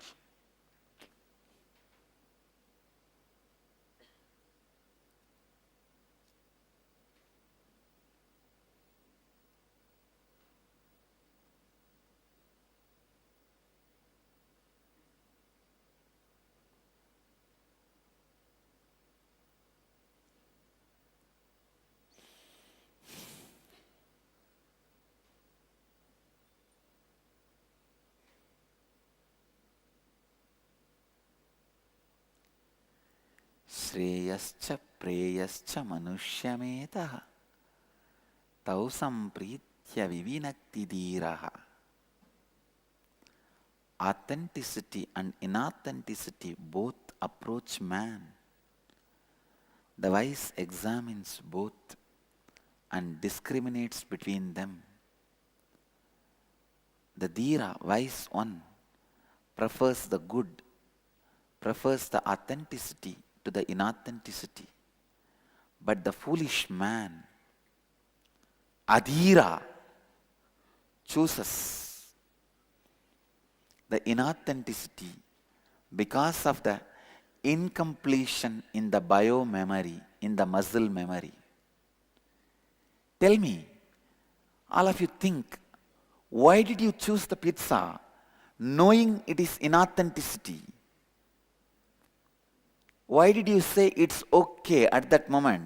Shreyascha preyascha manushyametaha tausam pritya vivinakti dhiraha. Authenticity and inauthenticity both approach man. The wise examines both and discriminates between them. The dhira, wise one, prefers the good, prefers the authenticity to the inauthenticity. But the foolish man, adhira, chooses the inauthenticity because of the incompletion in the bio-memory, in the muscle memory. Tell me, all of you think, why did you choose the pizza knowing it is inauthenticity? Why did you say it's okay at that moment?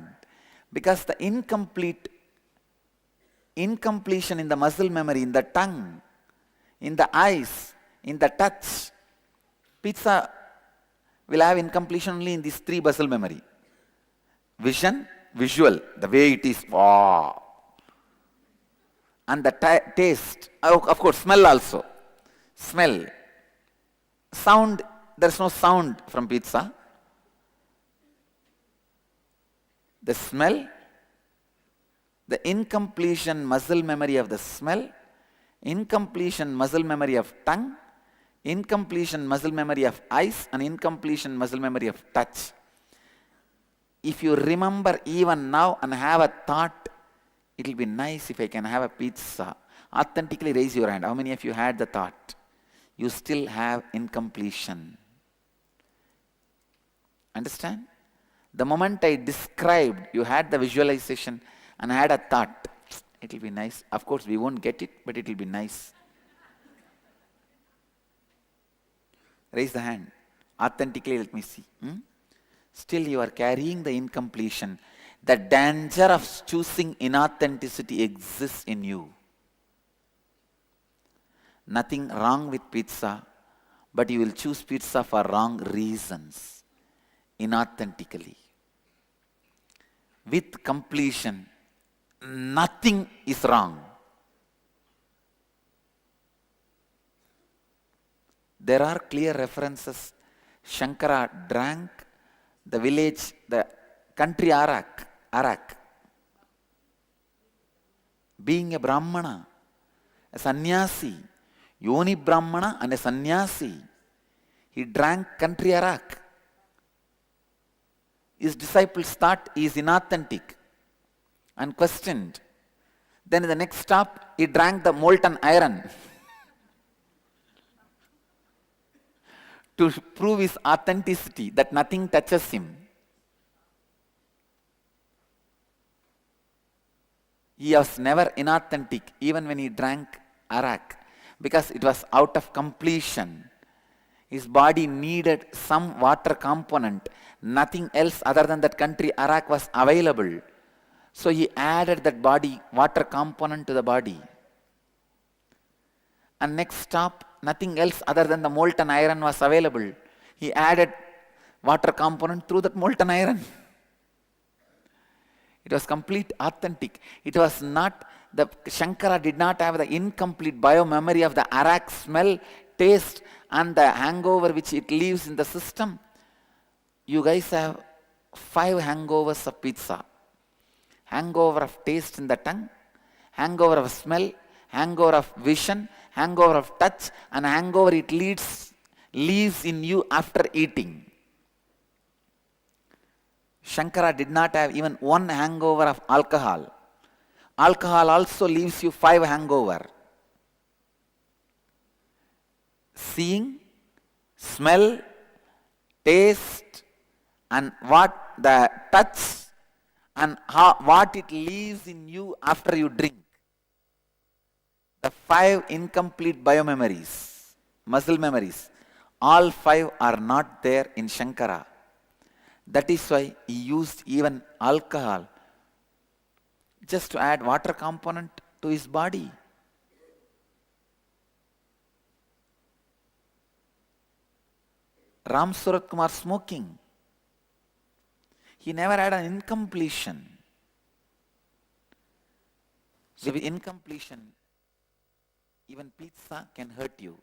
Because the incompletion in the muscle memory, in the tongue, in the eyes, in the touch. Pizza will have incompletion only in these three muscle memory. Vision, visual, the way it is, wow. And the taste, of course, smell also. Smell. Sound, there's no sound from pizza. The smell, the incompletion muscle memory of the smell, incompletion muscle memory of tongue, incompletion muscle memory of eyes, and incompletion muscle memory of touch. If you remember even now and have a thought, it will be nice if I can have a pizza. Authentically raise your hand. How many of you had the thought? You still have incompletion. Understand? The moment I described, you had the visualization and had a thought. It will be nice. Of course, we won't get it, but it will be nice. Raise the hand. Authentically, let me see. still you are carrying the incompletion. The danger of choosing inauthenticity exists in you. Nothing wrong with pizza, but you will choose pizza for wrong reasons, inauthentically. With completion, nothing is wrong. There are clear references. Shankara drank the village, the country arak. Being a Brahmana, a sannyasi, Yoni Brahmana and a sannyasi, he drank country arak. His disciples thought he is inauthentic and questioned. Then in the next stop, he drank the molten iron to prove his authenticity, that nothing touches him. He was never inauthentic even when he drank arak, because it was out of completion. His body needed some water component. Nothing else other than that country arak was available. So he added that water component to the body. And next stop, nothing else other than the molten iron was available. He added water component through that molten iron. It was complete authentic. It was not, the Shankara did not have the incomplete biomemory of the arak smell, taste and the hangover which it leaves in the system. You guys have 5 hangovers of pizza. Hangover of taste in the tongue, hangover of smell, hangover of vision, hangover of touch, and hangover it leaves in you after eating. Shankara did not have even 1 hangover of alcohol. Alcohol also leaves you 5 hangover. Seeing, smell, taste, and what the touch, and what it leaves in you after you drink. The 5 incomplete biomemories, muscle memories, all 5 are not there in Shankara. That is why he used even alcohol just to add water component to his body. Ram Surat Kumar smoking. He never had an incompletion. So with incompletion, even pizza can hurt you.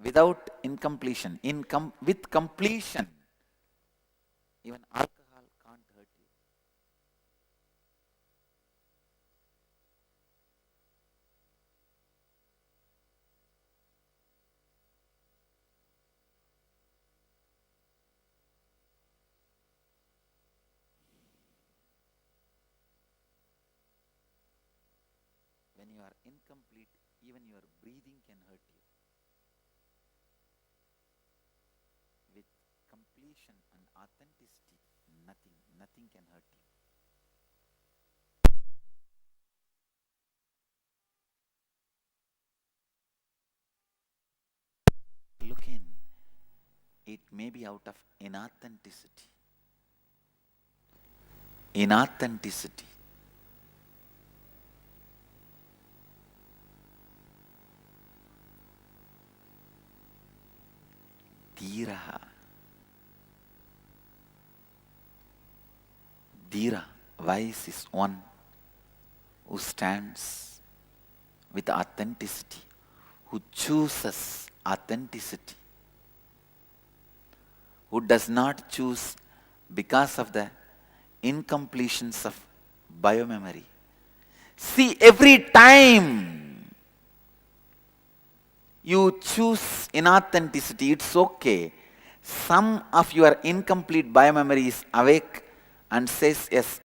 Without incompletion, with completion, even alcohol can't hurt you. When you are incomplete, even your breathing can hurt you. With completion and authenticity, nothing can hurt you. Look in, it may be out of inauthenticity. Inauthenticity. Dhiraha. Dhira, wise is one who stands with authenticity, who chooses authenticity, who does not choose because of the incompletions of biomemory. See, every time you choose inauthenticity, it's okay. Some of your incomplete biomemory is awake and says, yes,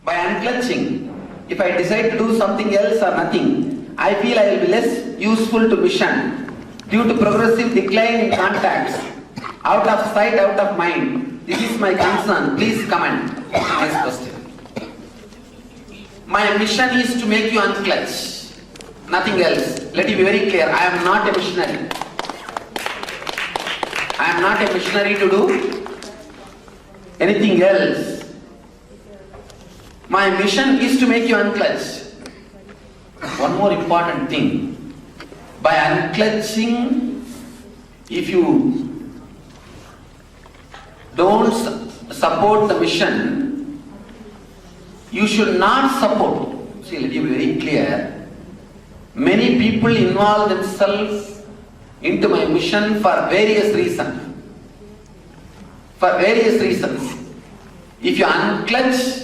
By unclutching, if I decide to do something else or nothing, I feel I will be less useful to mission due to progressive decline in contacts. Out of sight, out of mind. This is my concern. Please comment. Next question. My mission is to make you unclutch. Nothing else. Let it be very clear. I am not a missionary. I am not a missionary to do anything else. My mission is to make you unclutch. One more important thing. By unclutching, if you don't support the mission, you should not support. See, let me be very clear. Many people involve themselves into my mission for various reasons. For various reasons. If you unclutch,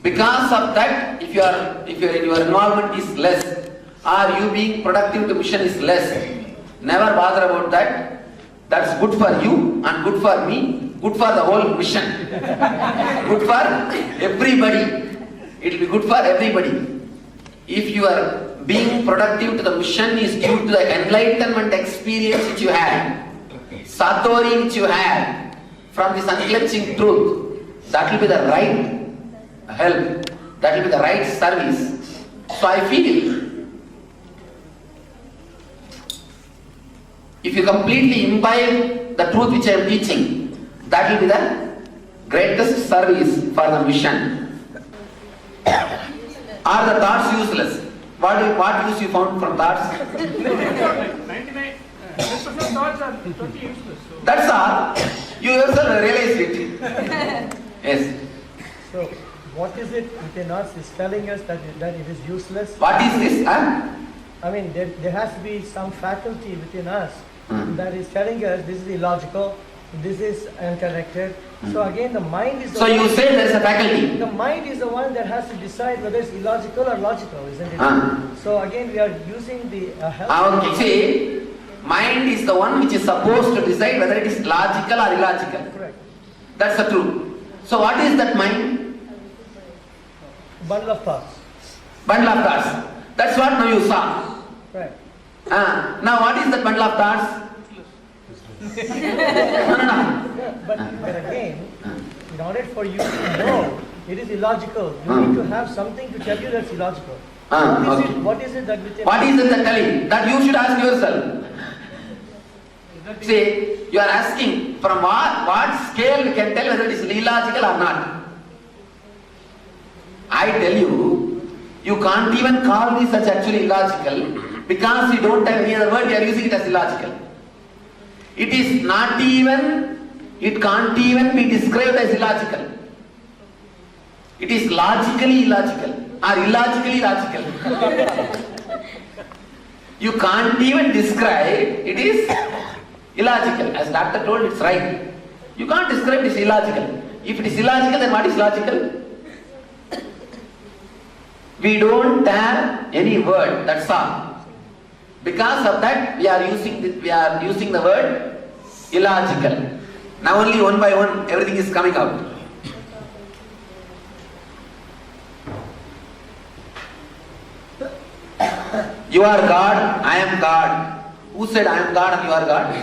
because of that, if your involvement is less, or you being productive to mission is less, never bother about that. That's good for you and good for me, good for the whole mission, good for everybody. It will be good for everybody. If you are being productive to the mission is due to the enlightenment experience which you had, satori which you had from this unclutching truth, that will be the right help, that will be the right service. So I feel, if you completely imbibe the truth which I am teaching, that will be the greatest service for the mission. Are the thoughts useless? What use you found from thoughts? 99% thoughts are totally useless. So. That's all. You yourself realize it. Yes. So, what is it within us is telling us that it is useless? What is this? I mean, there has to be some faculty within us that is telling us this is illogical, this is unconnected. So again, the mind is the So you say there is a faculty. The mind is the one that has to decide whether it's illogical or logical, isn't it? So again, we are using the help. Okay, see, mind is the one which is supposed to decide whether it is logical or illogical. Correct. That's the truth. So what is that mind? Bundle of thoughts. Bundle of thoughts. That's what now you saw. Right. Now what is that bundle of thoughts? No. But again, in order for you to know it is illogical, you need to have something to tell you that's illogical. What is it that within? What is it that telling? That you should ask yourself. See, you are asking from what scale you can tell whether it is illogical or not. I tell you, you can't even call this as actually illogical because you don't have any other word, you are using it as illogical. It is not even, it can't even be described as illogical. It is logically illogical or illogically logical. You can't even describe, it is illogical. As doctor told, it's right. You can't describe it as illogical. If it is illogical, then what is logical? We don't have any word, that's all. Because of that, we are using the word illogical. Now only one by one, everything is coming out. You are God, I am God. Who said I am God and you are God?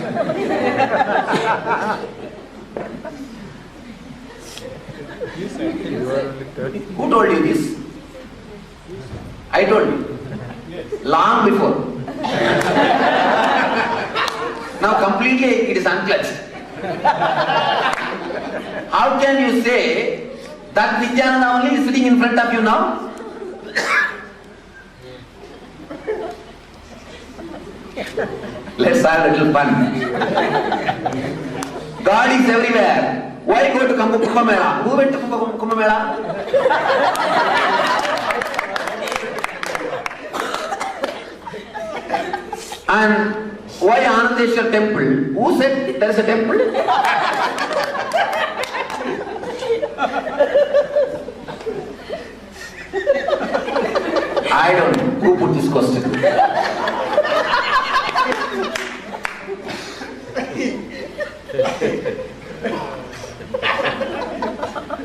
You said you are only 30. Who told you this? I told you. Long before. Now completely it is unclutched. How can you say that Nityananda only is sitting in front of you now? Let's have a little fun. God is everywhere. Why go to Kumbh Mela? Who went to Kumbh Mela? And why Anandeshwar temple? Who said there is a temple? I don't know. Who put this question?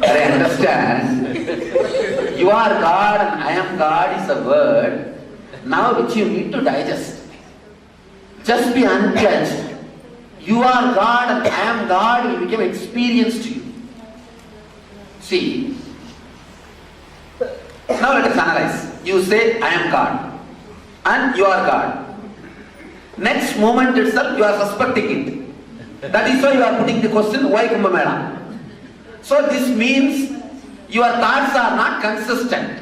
I understand You are God and I am God is a word now which you need to digest. Just be unclenched. You are God and I am God will become experience to you. See, now let us analyze. You say, I am God and you are God. Next moment itself you are suspecting it. That is why you are putting the question, why Kumbh Mela? So this means your thoughts are not consistent.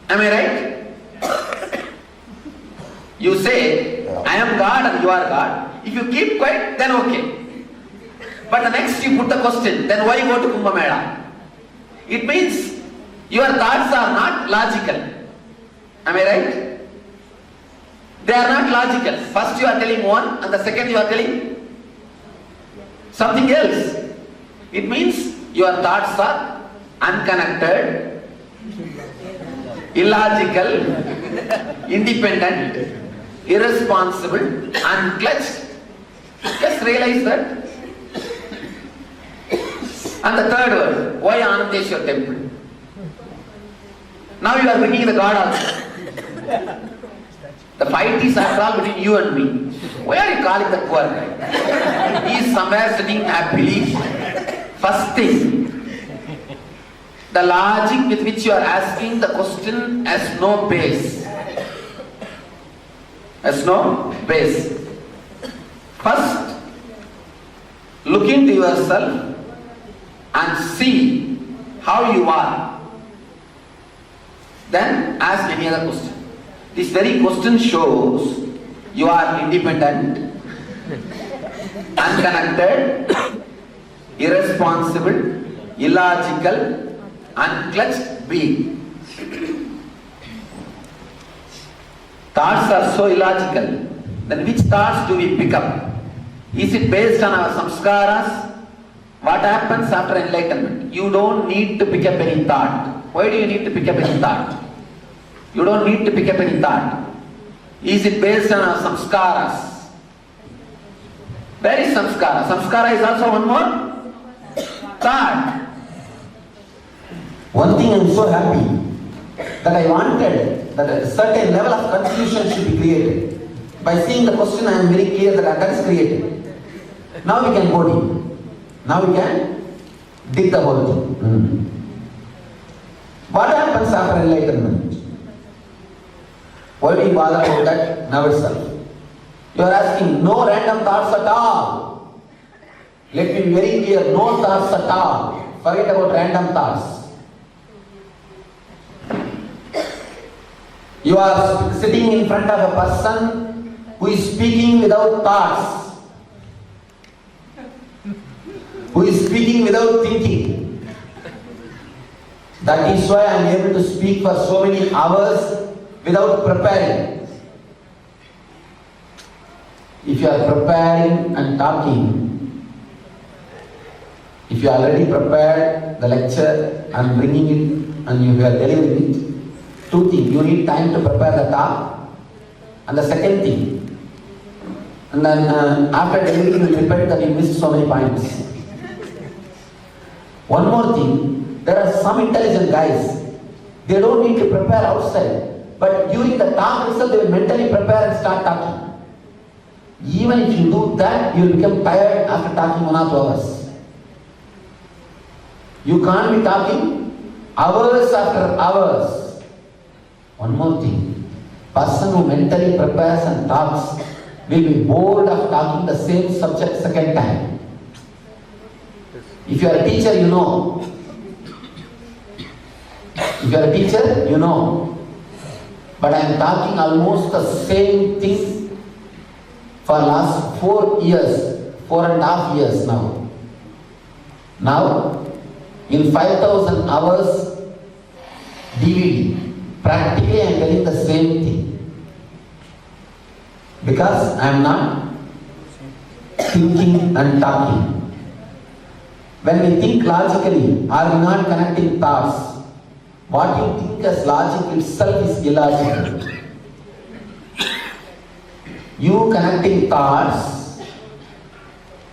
Am I right? You say, I am God and you are God. If you keep quiet, then okay. But the next you put the question, then why go to Kumbh Mela? It means your thoughts are not logical. Am I right? They are not logical. First you are telling one and the second you are telling something else. It means your thoughts are unconnected, illogical, independent, irresponsible, unclutched. Just realize that. And the third word, why Anandeshwar temple? Now you are bringing the God also. The fight is after all between you and me. Why are you calling the poor guy? He is somewhere sitting happily. First thing, the logic with which you are asking the question has no base. Has no base. First, look into yourself and see how you are. Then ask any other question. This very question shows you are independent, unconnected, irresponsible, illogical, unclutched being. Thoughts are so illogical. Then which thoughts do we pick up? Is it based on our samskaras? What happens after enlightenment? You don't need to pick up any thought. Why do you need to pick up any thought? You don't need to pick up any thought. Is it based on our samskaras? Where is samskara? Samskara is also one more thought. One thing I am so happy that I wanted that a certain level of confusion should be created. By seeing the question I am very clear that is created. Now we can go deep. Now we can dig the whole thing. What happens after enlightenment? Why do you bother about that now itself? You are asking no random thoughts at all. Let me be very clear, no thoughts at all. Forget about random thoughts. You are sitting in front of a person who is speaking without thoughts, who is speaking without thinking. That is why I am able to speak for so many hours without preparing. If you are preparing and talking, if you are already prepared the lecture and bringing it and you are delivering it, two things. You need time to prepare the talk, and the second thing, and then after delivering you repent that you missed so many points. One more thing, there are some intelligent guys, they don't need to prepare outside. But during the talk itself, they will mentally prepare and start talking. Even if you do that, you will become tired after talking 1 or 2 hours. You can't be talking hours after hours. One more thing. Person who mentally prepares and talks will be bored of talking the same subject second time. If you are a teacher, you know. If you are a teacher, you know. But I am talking almost the same thing for last 4 years, 4.5 years now. Now, in 5,000 hours DVD, practically I am telling the same thing. Because I am not thinking and talking. When we think logically, are we not connecting thoughts? What you think as logic itself is illogical. You connecting thoughts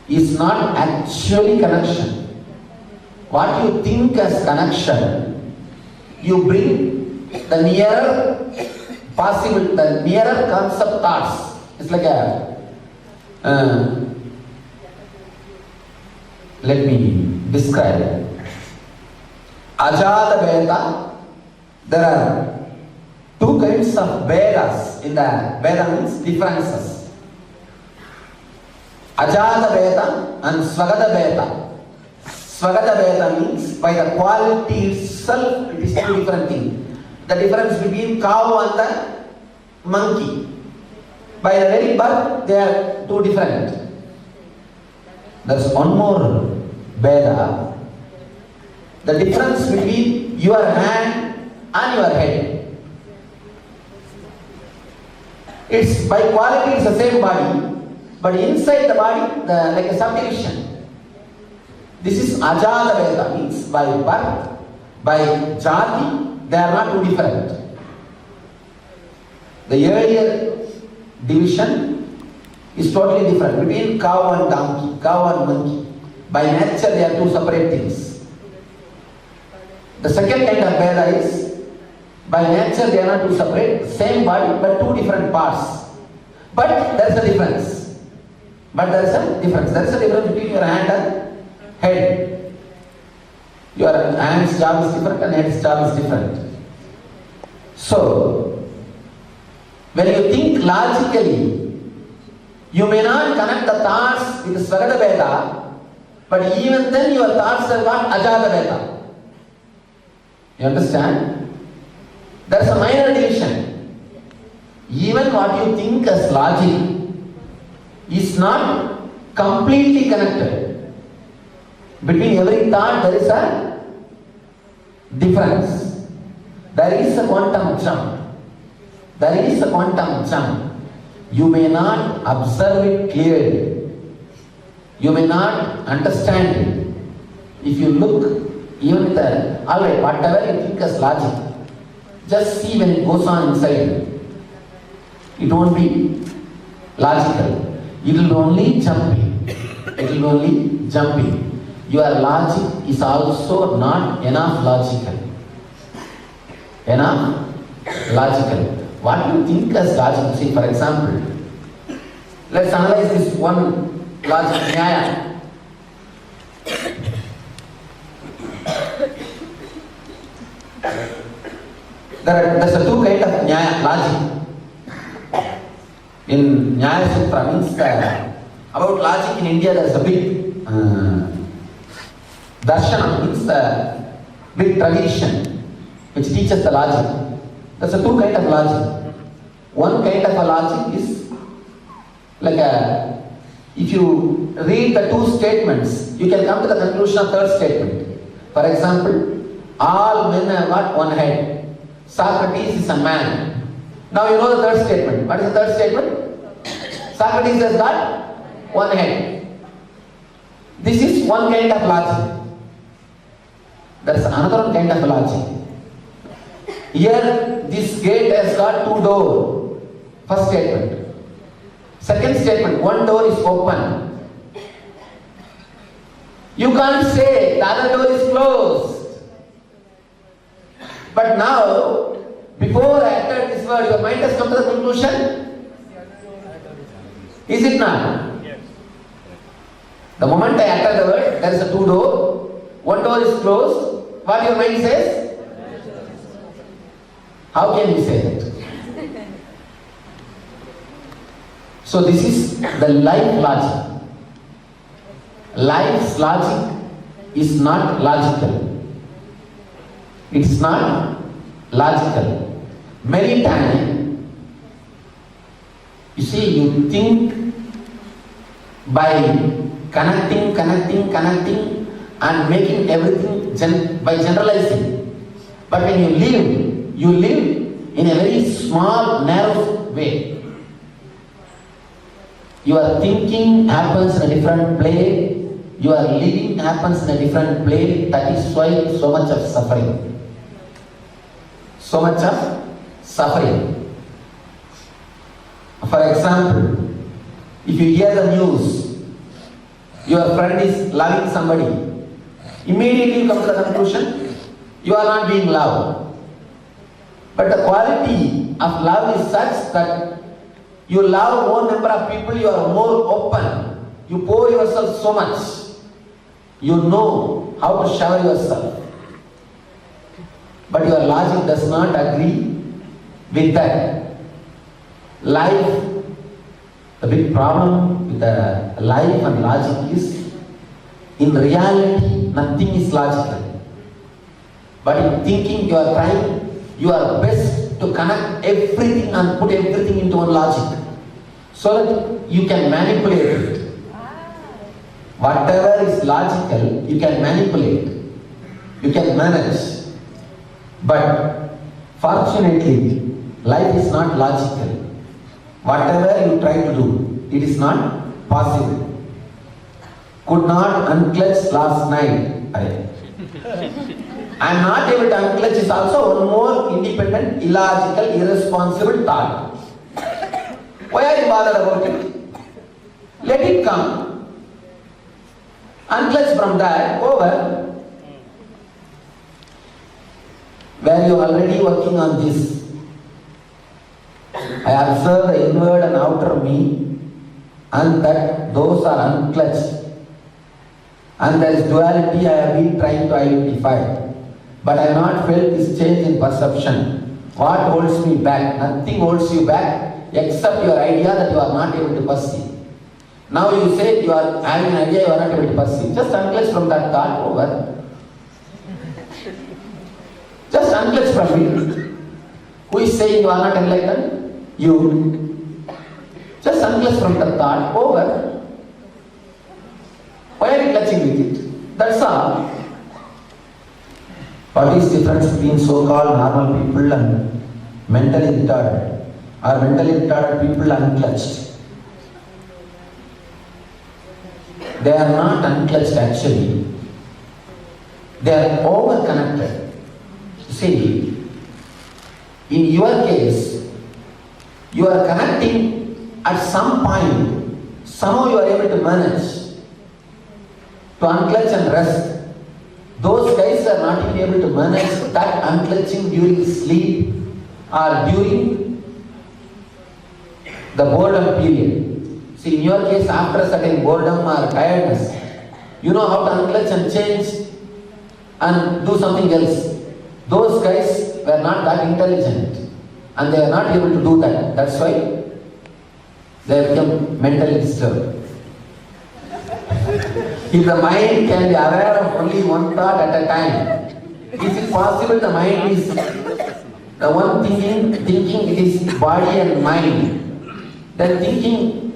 is not actually connection. What you think as connection you bring the nearer possible, the nearer concept thoughts. It's like a, let me describe it. Ajada Veda, there are two kinds of Vedas in the Veda means differences. Ajada Veda and Svagata Veda. Svagata Veda means by the quality itself it is two different things. The difference between cow and the monkey. By the very birth they are two different. There is one more Veda. The difference between your hand and your head. It's by quality it's the same body, but inside the body, like a subdivision. This is Ajada Veda, means by birth, by jati, they are not too different. The earlier division is totally different between cow and donkey, cow and monkey. By nature they are two separate things. The second kind of Veda is, by nature they are not two separate, same body but two different parts. But there is a difference. There is a difference between your hand and head. Your hand's job is different and head's job is different. So, when you think logically, you may not connect the thoughts with the Svagata Veda, but even then your thoughts have got Ajada Veda. You understand? There is a minor division. Even what you think as logic is not completely connected. Between every thought there is a difference. There is a quantum jump. There is a quantum jump. You may not observe it clearly. You may not understand it. If you look, even with the, alright, whatever you think as logic, just see when it goes on inside you. It won't be logical. It will only jump in. It will only jump in. Your logic is also not enough logical. Enough logical. What do you think as logic? See, for example, let's analyze this one logic, nyaya. There's a two kind of nyaya, logic. In Nyaya Sutra means about logic in India there is a big darshana, means a big tradition which teaches the logic. There's a two kind of logic. One kind of a logic is like a, if you read the two statements, you can come to the conclusion of third statement. For example, all men have got one head. Socrates is a man. Now you know the third statement. What is the third statement? Socrates has got one head. This is one kind of logic. There is another kind of logic. Here, this gate has got two doors. First statement. Second statement, one door is open. You can't say the other door is closed. But now, before I uttered this word, your mind has come to the conclusion? Is it not? Yes. The moment I utter the word, there is a two door. One door is closed. What your mind says? How can you say that? So this is the life logic. Life's logic is not logical. It's not logical. Many times, you see, you think by connecting and making everything by generalizing. But when you live in a very small, narrow way. Your thinking happens in a different play. Your living happens in a different play. That is why so much of suffering. So much of suffering. For example, if you hear the news, your friend is loving somebody, immediately you come to the conclusion, you are not being loved. But the quality of love is such that you love more number of people, you are more open. You pour yourself so much. You know how to shower yourself. But your logic does not agree with that. Life, the big problem with the life and logic is, in reality, nothing is logical. But in thinking, you are trying your best to connect everything and put everything into one logic, so that you can manipulate it. Whatever is logical, you can manipulate, you can manage. But fortunately, life is not logical. Whatever you try to do, it is not possible. Could not unclutch last night. I am not able to unclutch is also one more independent, illogical, irresponsible thought. Why are you bothered about it? Let it come. Unclutch from that, over. Where you are already working on this. I observe the inward and outer me, and that those are unclutched. And there is duality I have been trying to identify. But I have not felt this change in perception. What holds me back? Nothing holds you back except your idea that you are not able to perceive. Now you say you are having an idea you are not able to perceive. Just unclutch from that thought, over. Just unclutch from it. Who is saying you are not enlightened? You. Just unclutch from the thought, over. Why are you clutching with it? That's all. What is the difference between so-called normal people and mentally retarded? Or mentally retarded people unclutched? They are not unclutched actually. They are over-connected. See, in your case, you are connecting at some point. Somehow you are able to manage to unclutch and rest. Those guys are not even able to manage that unclutching during sleep or during the boredom period. See, in your case, after a certain boredom or tiredness, you know how to unclutch and change and do something else. Those guys were not that intelligent and they are not able to do that. That's why they become mentally disturbed. If the mind can be aware of only one thought at a time, is it possible the mind is the one thinking it is body and mind, then thinking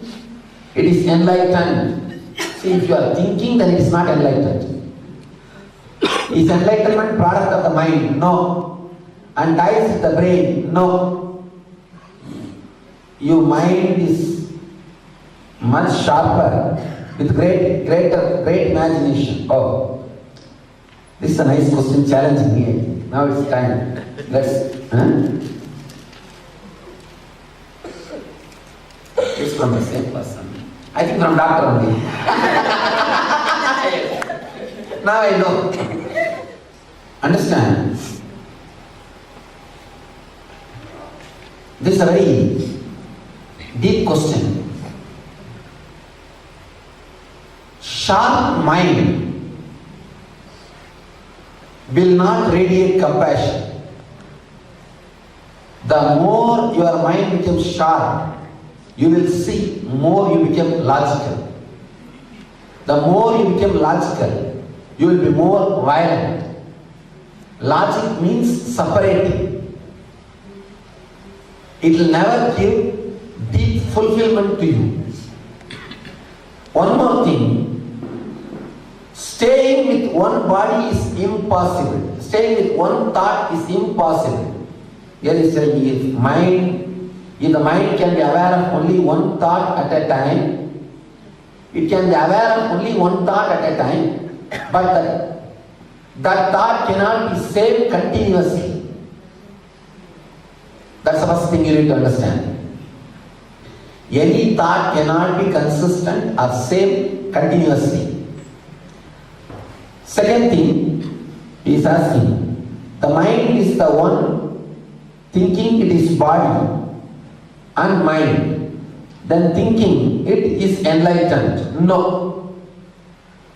it is enlightened. See, if you are thinking, then it is not enlightened. Is enlightenment product of the mind? No. And dies with the brain? No. Your mind is much sharper, with great imagination. Oh, this is a nice question, challenging me. Now it's time. Let's. It's from the same person. I think from doctor only. Now I know. Understand? This is a very deep question. Sharp mind will not radiate compassion. The more your mind becomes sharp, you will see more you become logical. The more you become logical, you will be more violent. Logic means separating. It will never give deep fulfillment to you. One more thing. Staying with one body is impossible. Staying with one thought is impossible. Here is saying, if the mind can be aware of only one thought at a time, it can be aware of only one thought at a time, but that thought cannot be same continuously. That's the first thing you need to understand. Any thought cannot be consistent or same continuously. Second thing, he is asking, the mind is the one thinking it is body and mind, then thinking it is enlightened. No.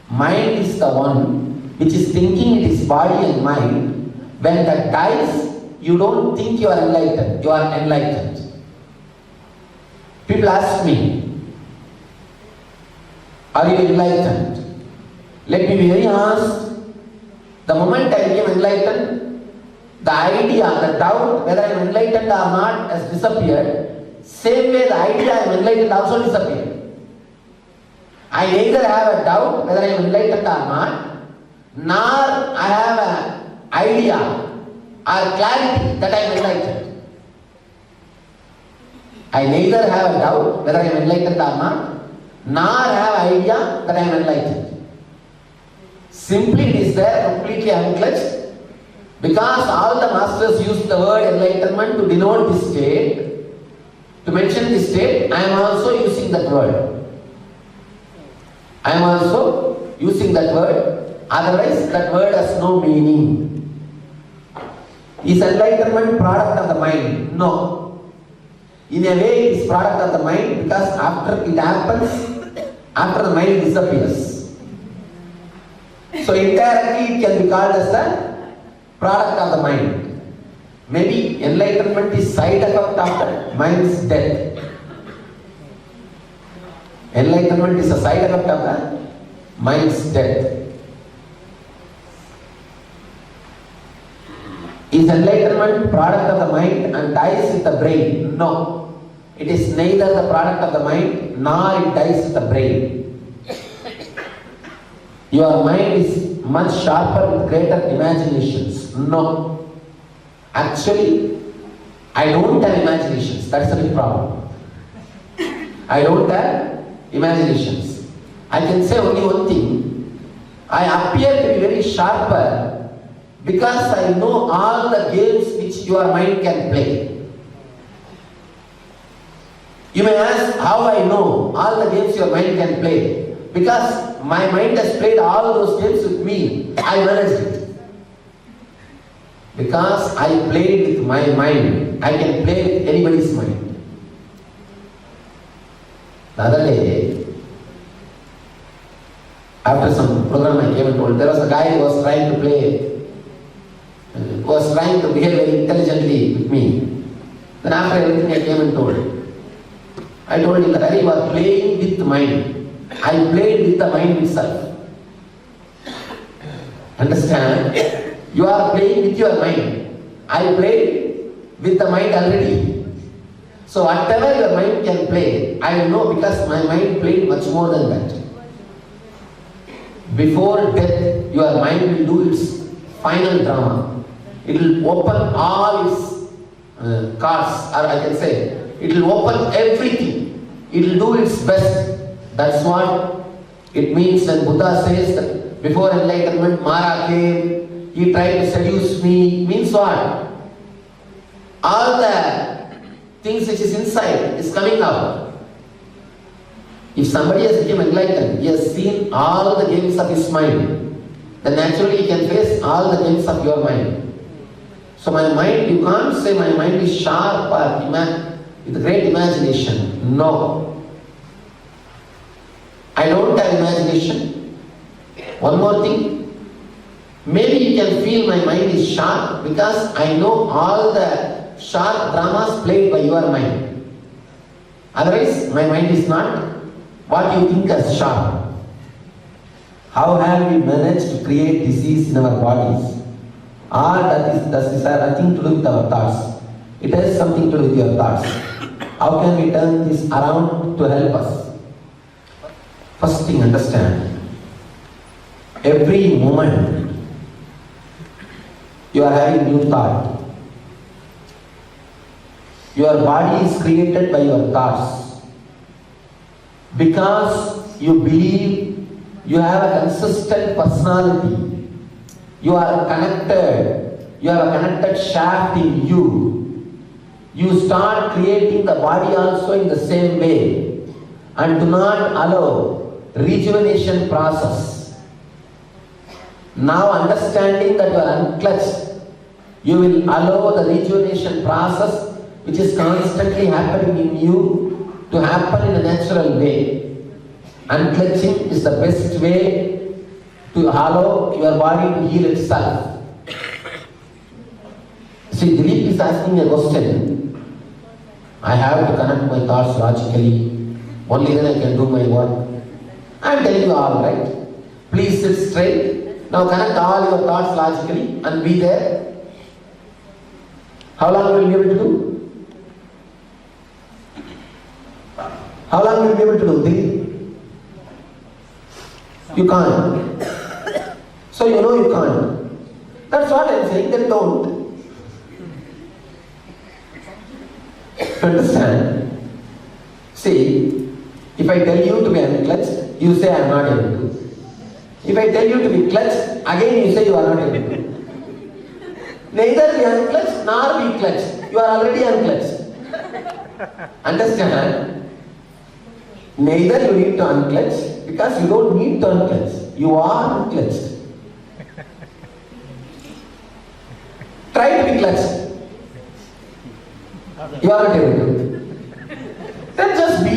Mind is the one which is thinking it is body and mind. When that dies, you don't think you are enlightened, you are enlightened. People ask me, are you enlightened? Let me be very honest. The moment I became enlightened, the idea, the doubt whether I am enlightened or not has disappeared. Same way the idea I am enlightened also disappeared. I neither have a doubt whether I am enlightened or not, nor I have an idea or clarity that I am enlightened. I neither have a doubt whether I am enlightened or not, nor have idea that I am enlightened. Simply it is there completely unclutched, because all the masters use the word enlightenment to denote this state, to mention this state. I am also using that word. I am also using that word, otherwise that word has no meaning. Is enlightenment product of the mind? No. In a way it is product of the mind, because after it happens, after the mind disappears. So indirectly it can be called as the product of the mind. Maybe enlightenment is side effect of the mind's death. Enlightenment is a side effect of the mind's death. Is enlightenment product of the mind and dies with the brain? No. It is neither the product of the mind nor it dies with the brain. Your mind is much sharper with greater imaginations. No. Actually, I don't have imaginations. That's the big problem. I don't have imaginations. I can say only one thing. I appear to be very sharper because I know all the games which your mind can play. You may ask how I know all the games your mind can play. Because my mind has played all those games with me, I managed it. Because I played with my mind, I can play with anybody's mind. The other day, after some program I came and told, there was a guy who was trying to play, was trying to behave very intelligently with me. Then after everything I came and told. I told him that you are playing with mind. I played with the mind itself. Understand? You are playing with your mind. I played with the mind already. So whatever your mind can play, I know because my mind played much more than that. Before death, your mind will do its final drama. It will open all its cards, or I can say, it will open everything. It will do its best. That's what it means when Buddha says that before enlightenment, Mara came, he tried to seduce me. Means what? All the things which is inside is coming out. If somebody has become enlightened, he has seen all the games of his mind, then naturally he can face all the games of your mind. So my mind, you can't say my mind is sharp or with great imagination. No. I don't have imagination. One more thing. Maybe you can feel my mind is sharp because I know all the sharp dramas played by your mind. Otherwise, my mind is not what you think as sharp. How have we managed to create disease in our bodies? Or does this have nothing to do with our thoughts? It has something to do with your thoughts. How can we turn this around to help us? First thing, understand, every moment you are having new thought. Your body is created by your thoughts. Because you believe you have a consistent personality, you are connected, you have a connected shaft in you. You start creating the body also in the same way and do not allow rejuvenation process. Now understanding that you are unclutched, You will allow the rejuvenation process which is constantly happening in you to happen in a natural way. Unclutching is the best way to allow your body to heal itself. See, Dilip is asking a question. I have to connect my thoughts logically. Only then I can do my work. I am telling you all, right? Please sit straight. Now connect all your thoughts logically and be there. How long will you be able to do? How long will you be able to do this? You can't. So you know you can't. That's what I'm saying, then don't. Understand? See, if I tell you to be unclutched, you say I am not able to. If I tell you to be clutched, again you say you are not able to. Neither be unclutched nor be clutched. You are already unclutched. Understand? Neither you need to unclutch because you don't need to unclutch. You are unclutched. Try to be clutched. You are not able to. Then just be.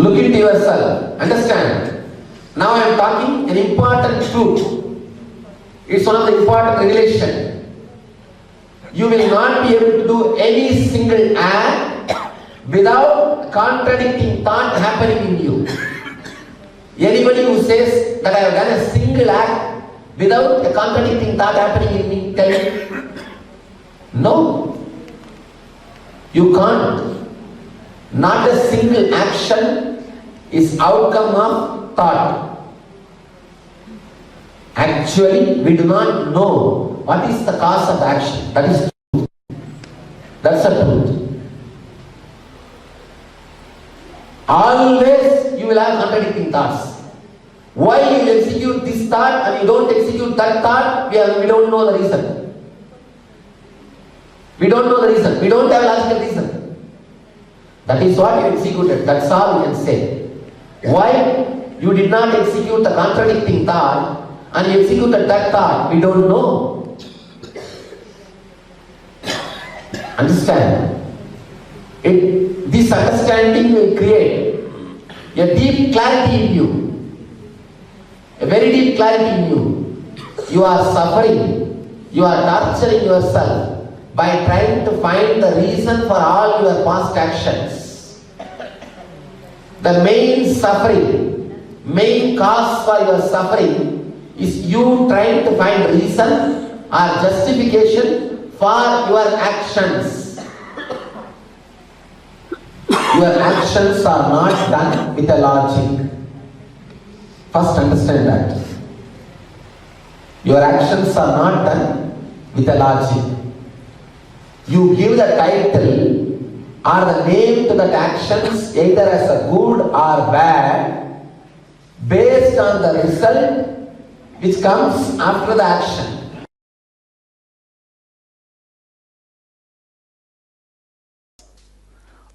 Look into yourself. Understand? Now I am talking an important truth. It's one of the important revelation. You will not be able to do any single act without contradicting thought happening in you. Anybody who says that I have done a single act without a contradicting thought happening in me, tell me. No. You can't. Not a single action is outcome of thought. Actually, we do not know what is the cause of action. That is truth. That's the truth. Always you will have contradicting thoughts. Why you execute this thought and you don't execute that thought, we don't know the reason. We don't know the reason. We don't have logical reason. That is what you executed. That's all we can say. Why you did not execute the contradicting thought and you executed that thought, we don't know. Understand? This understanding will create a deep clarity in you. A very deep clarity in you. You are suffering. You are torturing yourself by trying to find the reason for all your past actions. The main suffering, main cause for your suffering is you trying to find reason or justification for your actions. Your actions are not done with a logic. First understand that. Your actions are not done with a logic. You give the title or the name to that actions either as a good or bad based on the result which comes after the action.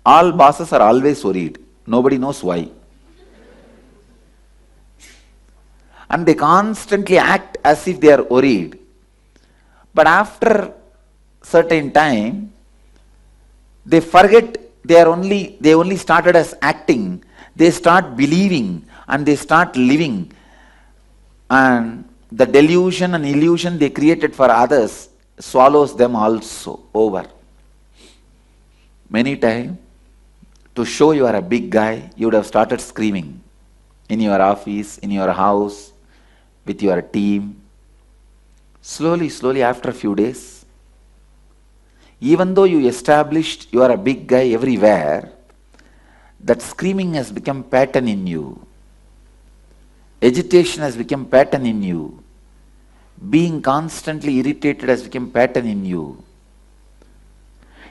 All bosses are always worried. Nobody knows why. And they constantly act as if they are worried. But after certain time, they forget they only started as acting. They start believing and they start living. And the delusion and illusion they created for others swallows them also over. Many times, to show you are a big guy, you would have started screaming in your office, in your house, with your team. Slowly, after a few days, even though you established you are a big guy everywhere, that screaming has become pattern in you. Agitation has become pattern in you. Being constantly irritated has become pattern in you.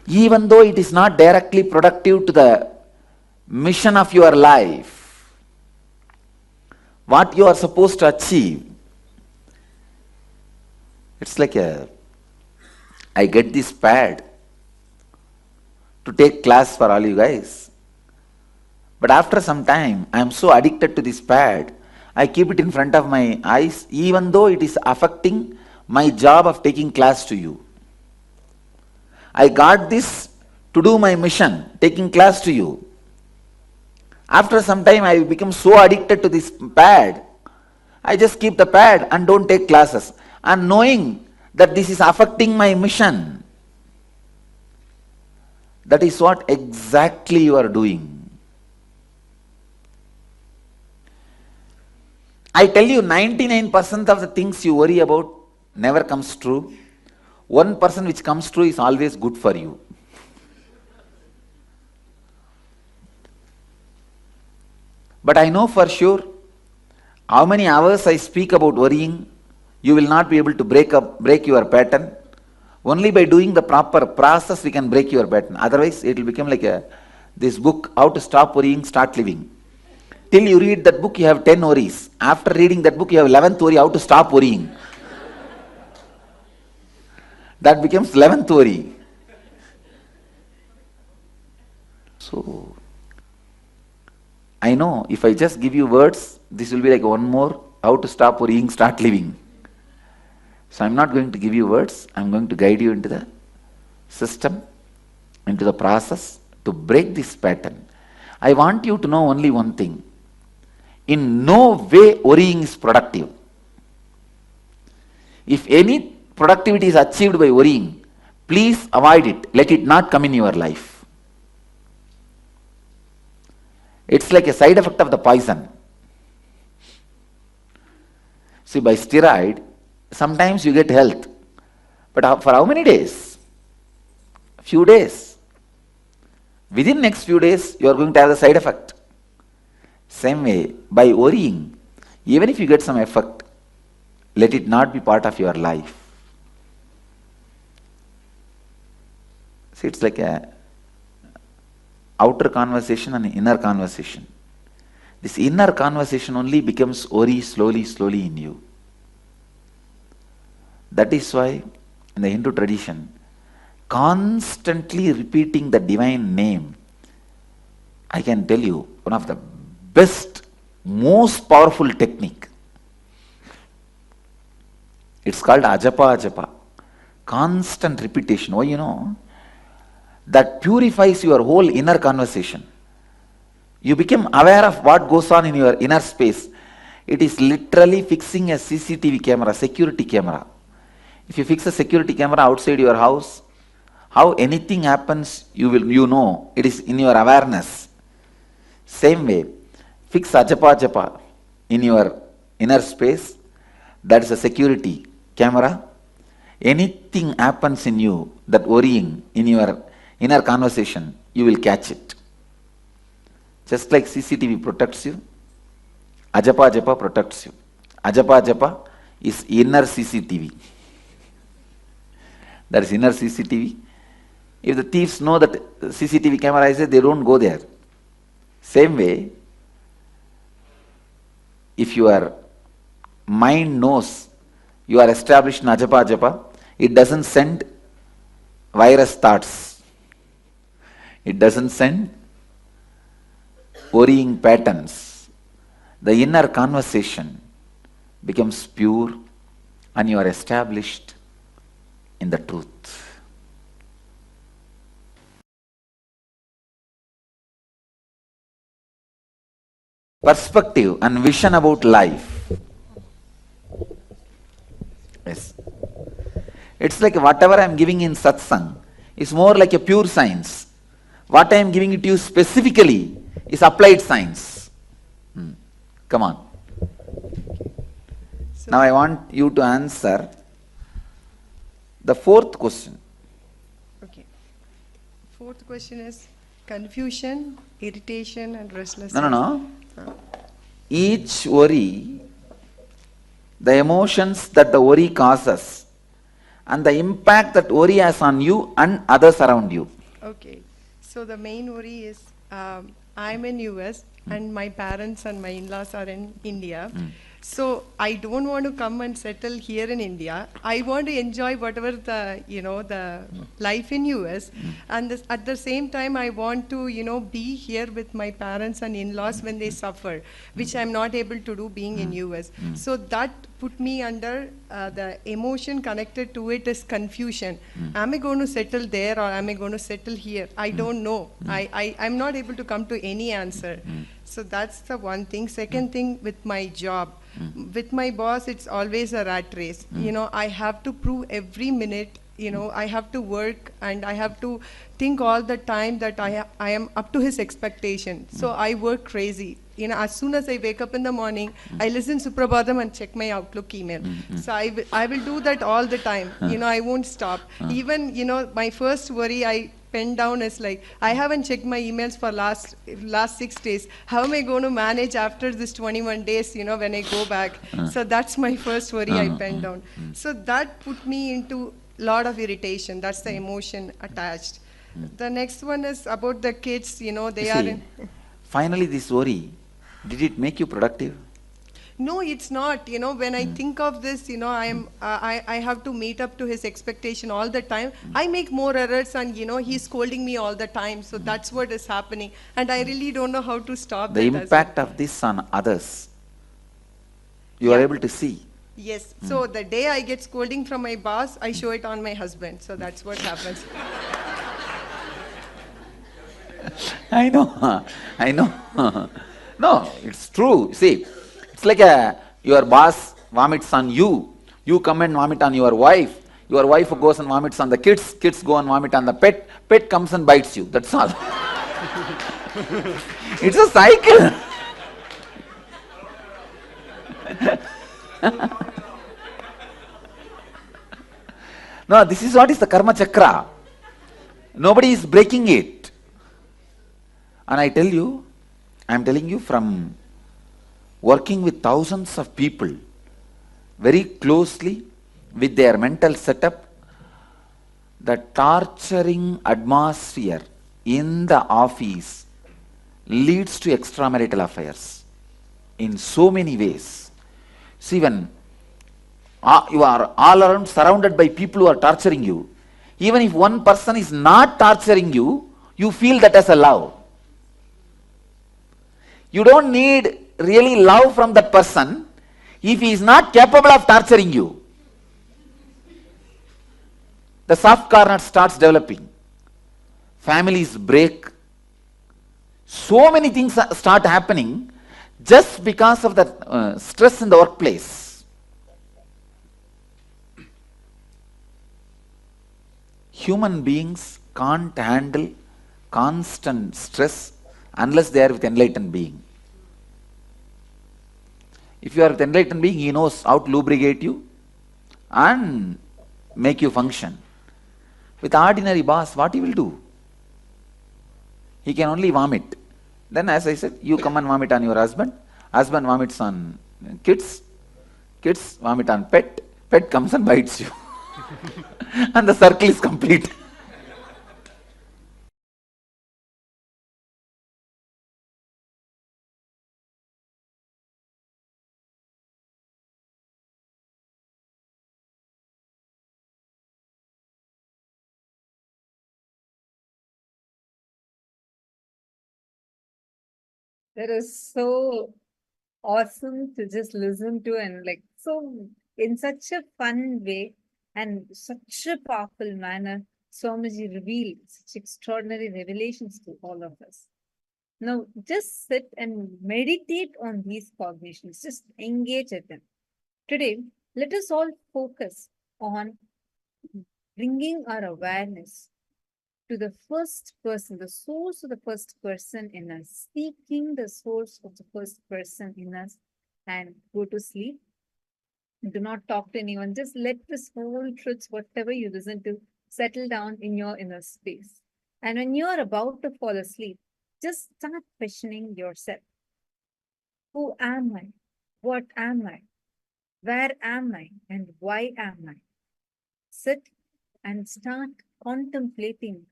Even though it is not directly productive to the mission of your life, what you are supposed to achieve, it's like I get this pad to take class for all you guys. But after some time, I am so addicted to this pad, I keep it in front of my eyes, even though it is affecting my job of taking class to you. I got this to do my mission, taking class to you. After some time, I become so addicted to this pad, I just keep the pad and don't take classes. And knowing that this is affecting my mission, that is what exactly you are doing. I tell you, 99% of the things you worry about never comes true. 1% which comes true is always good for you. But I know for sure, how many hours I speak about worrying, you will not be able to break your pattern. Only by doing the proper process we can break your pattern. Otherwise, it will become like this book, How to Stop Worrying, Start Living. Till you read that book, you have 10 worries. After reading that book, you have 11th worry, how to stop worrying. That becomes 11th worry. So, I know if I just give you words, this will be like one more, how to stop worrying, start living. So I'm not going to give you words, I'm going to guide you into the system, into the process to break this pattern. I want you to know only one thing. In no way worrying is productive. If any productivity is achieved by worrying, please avoid it. Let it not come in your life. It's like a side effect of the poison. See, by steroid, sometimes you get health. But for how many days? Few days. Within next few days, you are going to have the side effect. Same way, by worrying, even if you get some effect, let it not be part of your life. See, it's like a outer conversation and inner conversation. This inner conversation only becomes worry slowly in you. That is why, in the Hindu tradition, constantly repeating the divine name, I can tell you, one of the best, most powerful technique. It's called ajapa. Constant repetition. Why, you know? That purifies your whole inner conversation. You become aware of what goes on in your inner space. It is literally fixing a CCTV camera, security camera. If you fix a security camera outside your house, how anything happens, you know. It is in your awareness. Same way, fix ajapa in your inner space. That is a security camera. Anything happens in you, that worrying in your inner conversation, you will catch it. Just like CCTV protects you, ajapa protects you. Ajapa is inner CCTV. That is inner CCTV. If the thieves know that CCTV camera is there, they don't go there. Same way, if your mind knows you are established in ajapa, it doesn't send virus thoughts. It doesn't send worrying patterns. The inner conversation becomes pure and you are established in the truth. Perspective and vision about life. Yes. It's like whatever I am giving in satsang is more like a pure science. What I am giving it to you specifically is applied science. Come on. So now I want you to answer the fourth question. Okay. Fourth question is confusion, irritation and restlessness. No. Each worry, the emotions that the worry causes and the impact that worry has on you and others around you. Okay. So the main worry is I'm in US and my parents and my in-laws are in India. So I don't want to come and settle here in India. I want to enjoy whatever the life in US, and at the same time I want to be here with my parents and in-laws when they suffer, which I'm not able to do being in US. So that put me under the emotion connected to it is confusion. Am I going to settle there or am I going to settle here? I don't know. I'm not able to come to any answer. So that's the one thing. Second thing, with my job, with my boss, it's always a rat race. I have to prove every minute. I have to work and I have to think all the time that I am up to his expectation. So I work crazy. As soon as I wake up in the morning, I listen Suprabhatam and check my Outlook email. So I will do that all the time. I won't stop. Even, my first worry I pen down is like, I haven't checked my emails for last 6 days. How am I going to manage after this 21 days, when I go back? So that's my first worry I pen down. So that put me into lot of irritation. That's the emotion attached. The next one is about the kids, they are in... Finally, this worry, did it make you productive? No, it's not. When I think of this, I have to meet up to his expectation all the time. I make more errors and, he's scolding me all the time. So that's what is happening. And I really don't know how to stop The that impact of this on others, you are able to see. Yes. So the day I get scolding from my boss, I show it on my husband. So that's what happens. I know. No, it's true. See, it's like your boss vomits on you. You come and vomit on your wife. Your wife goes and vomits on the kids. Kids go and vomit on the pet. Pet comes and bites you. That's all. It's a cycle. No, this is what is the karma chakra. Nobody is breaking it. And I am telling you from working with thousands of people very closely with their mental setup, the torturing atmosphere in the office leads to extramarital affairs in so many ways. See, when you are all around surrounded by people who are torturing you, even if one person is not torturing you, you feel that as a love. You don't need really love from that person if he is not capable of torturing you. The soft corner starts developing. Families break. So many things start happening just because of the stress in the workplace. Human beings can't handle constant stress unless they are with enlightened being. If you are with enlightened being, he knows how to lubricate you and make you function. With ordinary boss, what he will do? He can only vomit. Then, as I said, you come and vomit on your husband. Husband vomits on kids. Kids vomit on pet. Pet comes and bites you. And the circle is complete. That is so awesome to just listen to, and like so in such a fun way and such a powerful manner, Swamiji revealed such extraordinary revelations to all of us. Now just sit and meditate on these cognitions, just engage at them. Today, let us all focus on bringing our awareness to the first person, the source of the first person in us, seeking the source of the first person in us, and go to sleep. Do not talk to anyone. Just let this whole truths, whatever you listen to, settle down in your inner space. And when you are about to fall asleep, just start questioning yourself. Who am I? What am I? Where am I? And why am I? Sit and start contemplating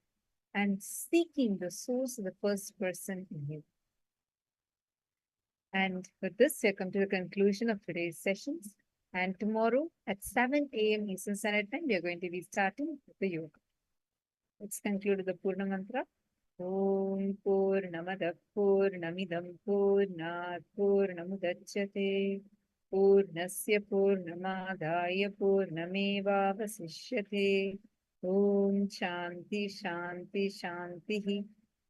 and seeking the source of the first person in you. And with this, we have come to the conclusion of today's sessions. And tomorrow at 7 a.m. Eastern Standard Time, we are going to be starting with the yoga. Let's conclude the Purna Mantra. Om Purnamada Purnamidam Purnat Purnamudachyate Purnasya Purnamadaya Purnameva Vasishyate Om Shanti Shanti Shanti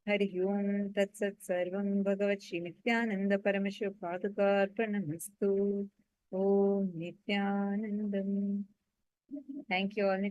Hari Om Tat Sat Sarvam Bhagavat Shri Nityananda Paramashiva Padukarpanamastu Om Nityanandam. Thank you all.